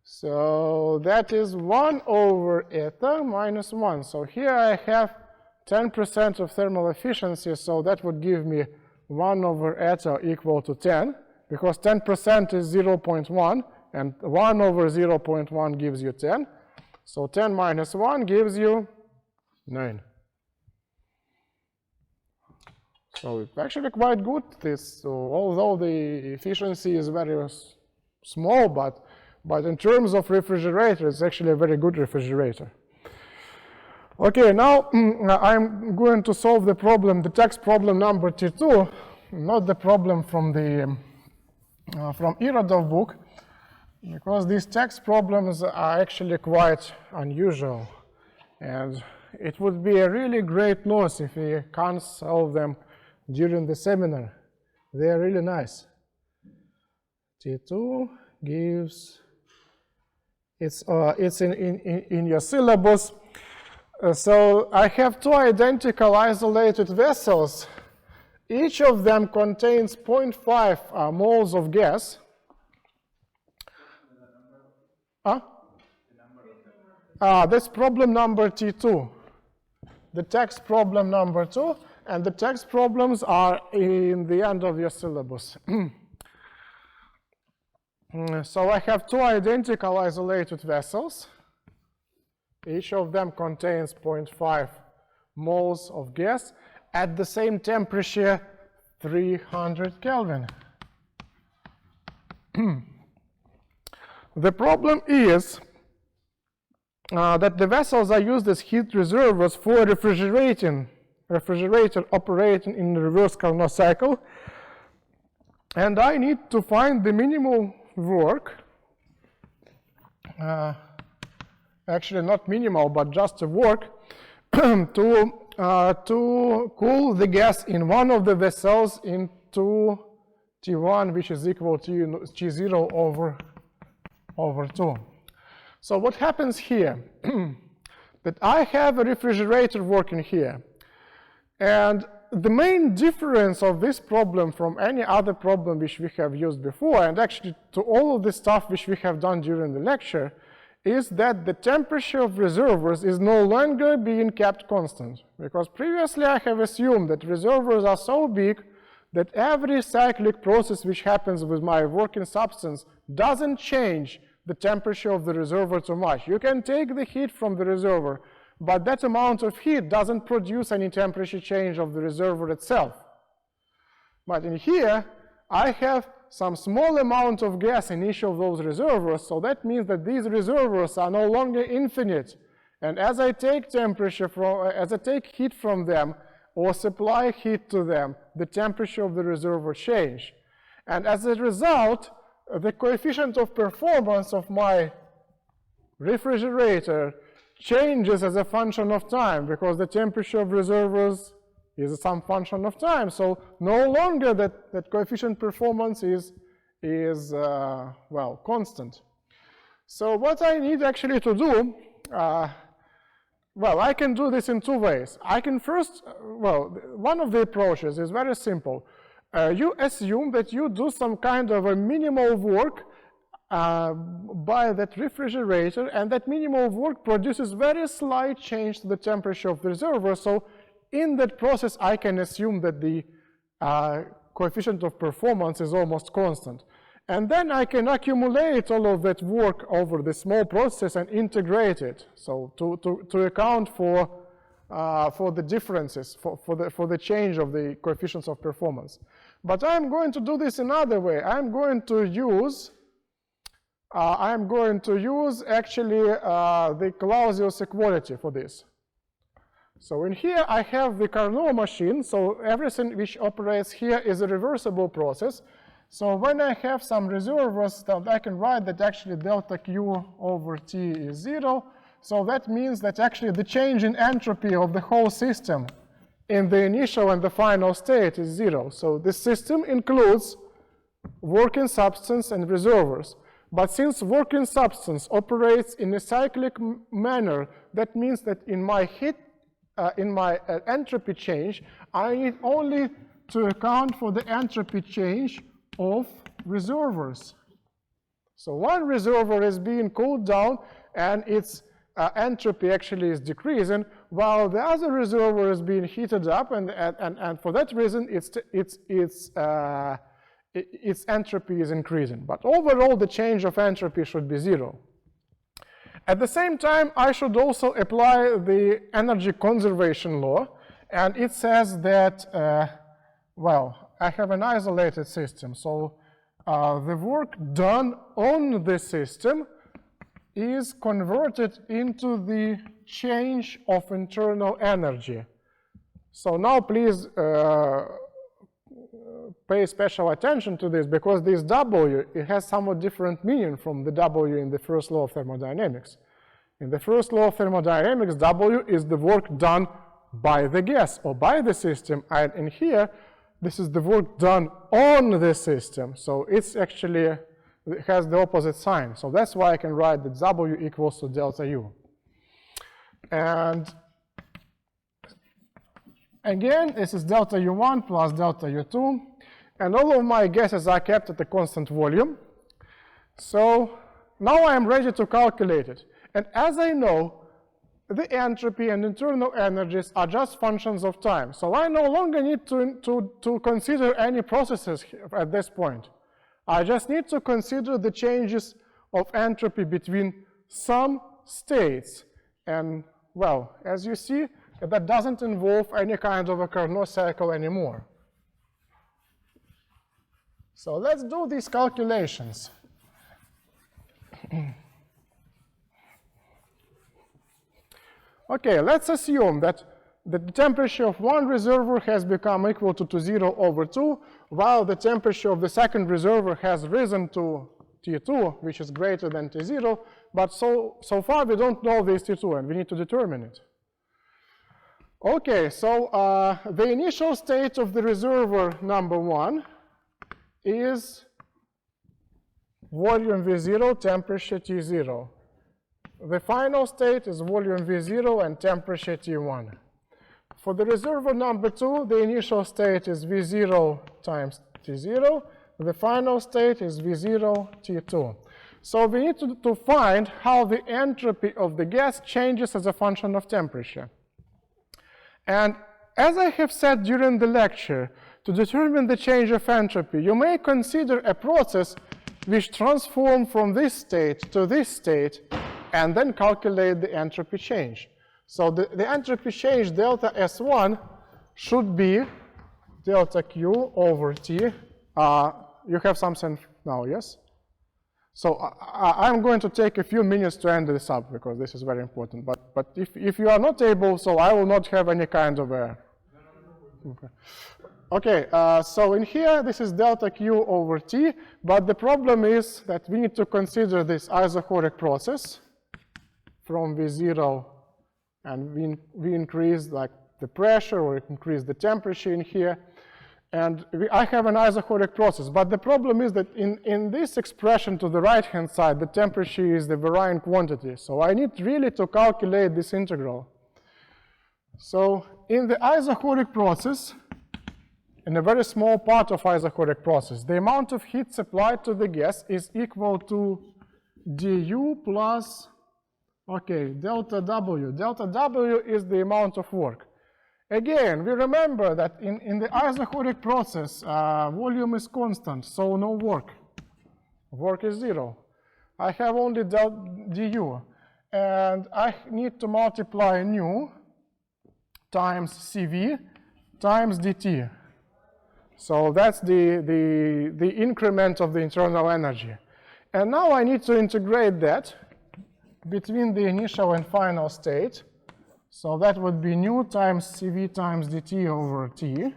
So that is 1 over eta minus 1. So here I have 10% of thermal efficiency, so that would give me 1 over eta equal to 10, because 10% is 0.1, and 1 over 0.1 gives you 10. So 10 minus 1 gives you 9. So it's actually quite good, this, although the efficiency is very small, but in terms of refrigerator, it's actually a very good refrigerator. Okay, now I'm going to solve the problem, the text problem number T2, not the problem from the from Irodov book, because these text problems are actually quite unusual, and it would be a really great loss if we can't solve them during the seminar. They are really nice. T2 gives, it's in your syllabus. So I have two identical isolated vessels. Each of them contains 0.5 moles of gas. That's problem number T2. The text problem number 2, and the text problems are in the end of your syllabus. So I have two identical isolated vessels. Each of them contains 0.5 moles of gas at the same temperature, 300 Kelvin. The problem is that the vessels are used as heat reservoirs for a refrigerator operating in the reverse Carnot cycle, and I need to find the minimal work, actually not minimal, but just the work to cool the gas in one of the vessels into T1, which is equal to T0 over 2. So what happens here? That I have a refrigerator working here, and the main difference of this problem from any other problem which we have used before, and actually to all of the stuff which we have done during the lecture, is that the temperature of reservoirs is no longer being kept constant. Because previously I have assumed that reservoirs are so big that every cyclic process which happens with my working substance doesn't change the temperature of the reservoir too much. You can take the heat from the reservoir, but that amount of heat doesn't produce any temperature change of the reservoir itself. But in here, I have some small amount of gas in each of those reservoirs, so that means that these reservoirs are no longer infinite. And as I take heat from them or supply heat to them, the temperature of the reservoir change. And as a result, the coefficient of performance of my refrigerator changes as a function of time, because the temperature of reservoirs is some function of time. So no longer that coefficient performance is well, constant. So what I need actually to do, well, I can do this in two ways. I can first, well, one of the approaches is very simple. You assume that you do some kind of a minimal work by that refrigerator, and that minimal work produces very slight change to the temperature of the reservoir. So in that process, I can assume that the coefficient of performance is almost constant. And then I can accumulate all of that work over the small process and integrate it, so to account for the differences, for the change of the coefficients of performance. But I'm going to do this another way. I'm going to use actually the Clausius equality for this. So in here I have the Carnot machine, so everything which operates here is a reversible process. So when I have some reservoirs, I can write that actually delta Q over T is 0. So that means that actually the change in entropy of the whole system in the initial and the final state is 0. So this system includes working substance and reservoirs. But since working substance operates in a cyclic manner, that means that in my entropy change, I need only to account for the entropy change of reservoirs. So one reservoir is being cooled down and its entropy actually is decreasing, while the other reservoir is being heated up, and for that reason its entropy is increasing. But overall the change of entropy should be 0. At the same time, I should also apply the energy conservation law, and it says that, well, I have an isolated system, so the work done on the system is converted into the change of internal energy. So now please pay special attention to this, because this W, it has somewhat different meaning from the W in the first law of thermodynamics. In the first law of thermodynamics, W is the work done by the gas or by the system, and in here, this is the work done on the system. So it's actually, it has the opposite sign. So that's why I can write that W equals to delta U. And again, this is delta U1 plus delta U2. And all of my gases are kept at a constant volume. So now I am ready to calculate it. And as I know, the entropy and internal energies are just functions of time. So I no longer need to consider any processes at this point. I just need to consider the changes of entropy between some states. And, well, as you see, that doesn't involve any kind of a Carnot cycle anymore. So let's do these calculations. Okay, let's assume that the temperature of one reservoir has become equal to 0 over 2, while the temperature of the second reservoir has risen to T2, which is greater than T0, but so far we don't know this T2, and we need to determine it. Okay, so the initial state of the reservoir number 1 is volume V0, temperature T0. The final state is volume V0 and temperature T1. For the reservoir number 2, the initial state is V0 times T0. The final state is V0 T2. So we need to find how the entropy of the gas changes as a function of temperature. And as I have said during the lecture, to determine the change of entropy, you may consider a process which transforms from this state to this state and then calculate the entropy change. So the entropy change delta S1 should be delta Q over T. You have something now, yes? So I'm going to take a few minutes to end this up because this is very important. But if you are not able, so I will not have any kind of error. Okay, so in here, this is delta Q over T, but the problem is that we need to consider this isochoric process from V0, and we increase like the pressure or increase the temperature in here. And I have an isochoric process, but the problem is that in this expression to the right-hand side, the temperature is the varying quantity. So I need really to calculate this integral. So in the isochoric process, in a very small part of isochoric process, the amount of heat supplied to the gas is equal to du plus, okay, delta W. Delta W is the amount of work. Again, we remember that in the isochoric process, volume is constant, so no work. Work is 0. I have only du, and I need to multiply nu times Cv times dt. So that's the increment of the internal energy. And now I need to integrate that between the initial and final state. So that would be nu times Cv times dt over T.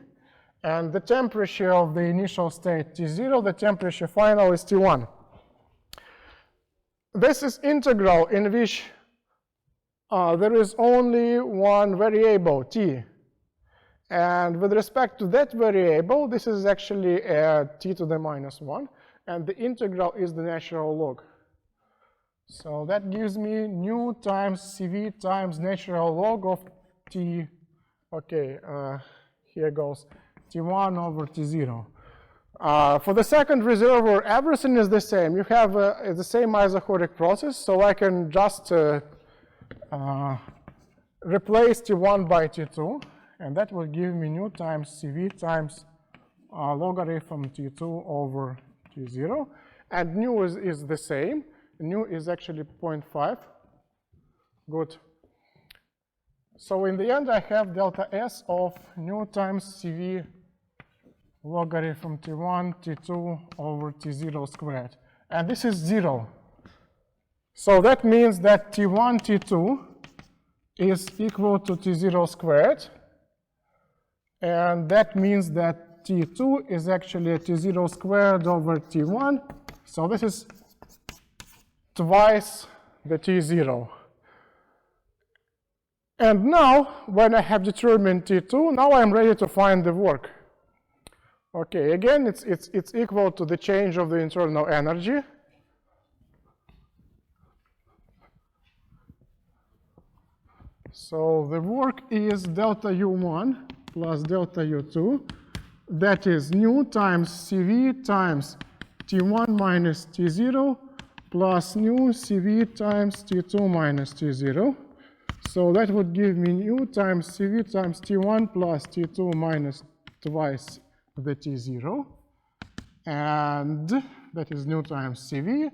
And the temperature of the initial state T0, the temperature final is T1. This is integral in which there is only one variable, T. And with respect to that variable, this is actually T to the minus 1. And the integral is the natural log. So that gives me nu times Cv times natural log of T. Okay, here goes T1 over T0. For the second reservoir, everything is the same. You have the same isochoric process, so I can just replace T1 by T2, and that will give me nu times Cv times logarithm T2 over T0. And nu is the same. Nu is actually 0.5. Good. So in the end, I have delta S of nu times Cv logarithm T1, T2 over T0 squared. And this is 0. So that means that T1, T2 is equal to T0 squared. And that means that T2 is actually T0 squared over T1. So this is twice the T0. And now, when I have determined T2, now I'm ready to find the work. Okay, again, it's equal to the change of the internal energy. So the work is delta U1 plus delta U2. That is nu times Cv times T1 minus T0 plus nu Cv times T2 minus T0. So that would give me nu times Cv times T1 plus T2 minus twice the T0. And that is nu times Cv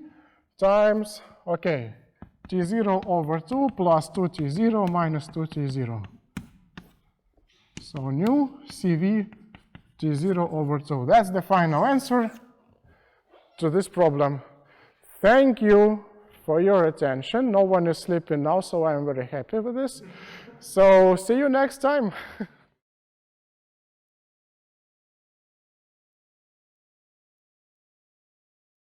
times, okay, T0 over 2 plus 2T0 minus 2T0. So nu Cv T0 over 2. That's the final answer to this problem. Thank you for your attention. No one is sleeping now, so I'm very happy with this. So see you next time.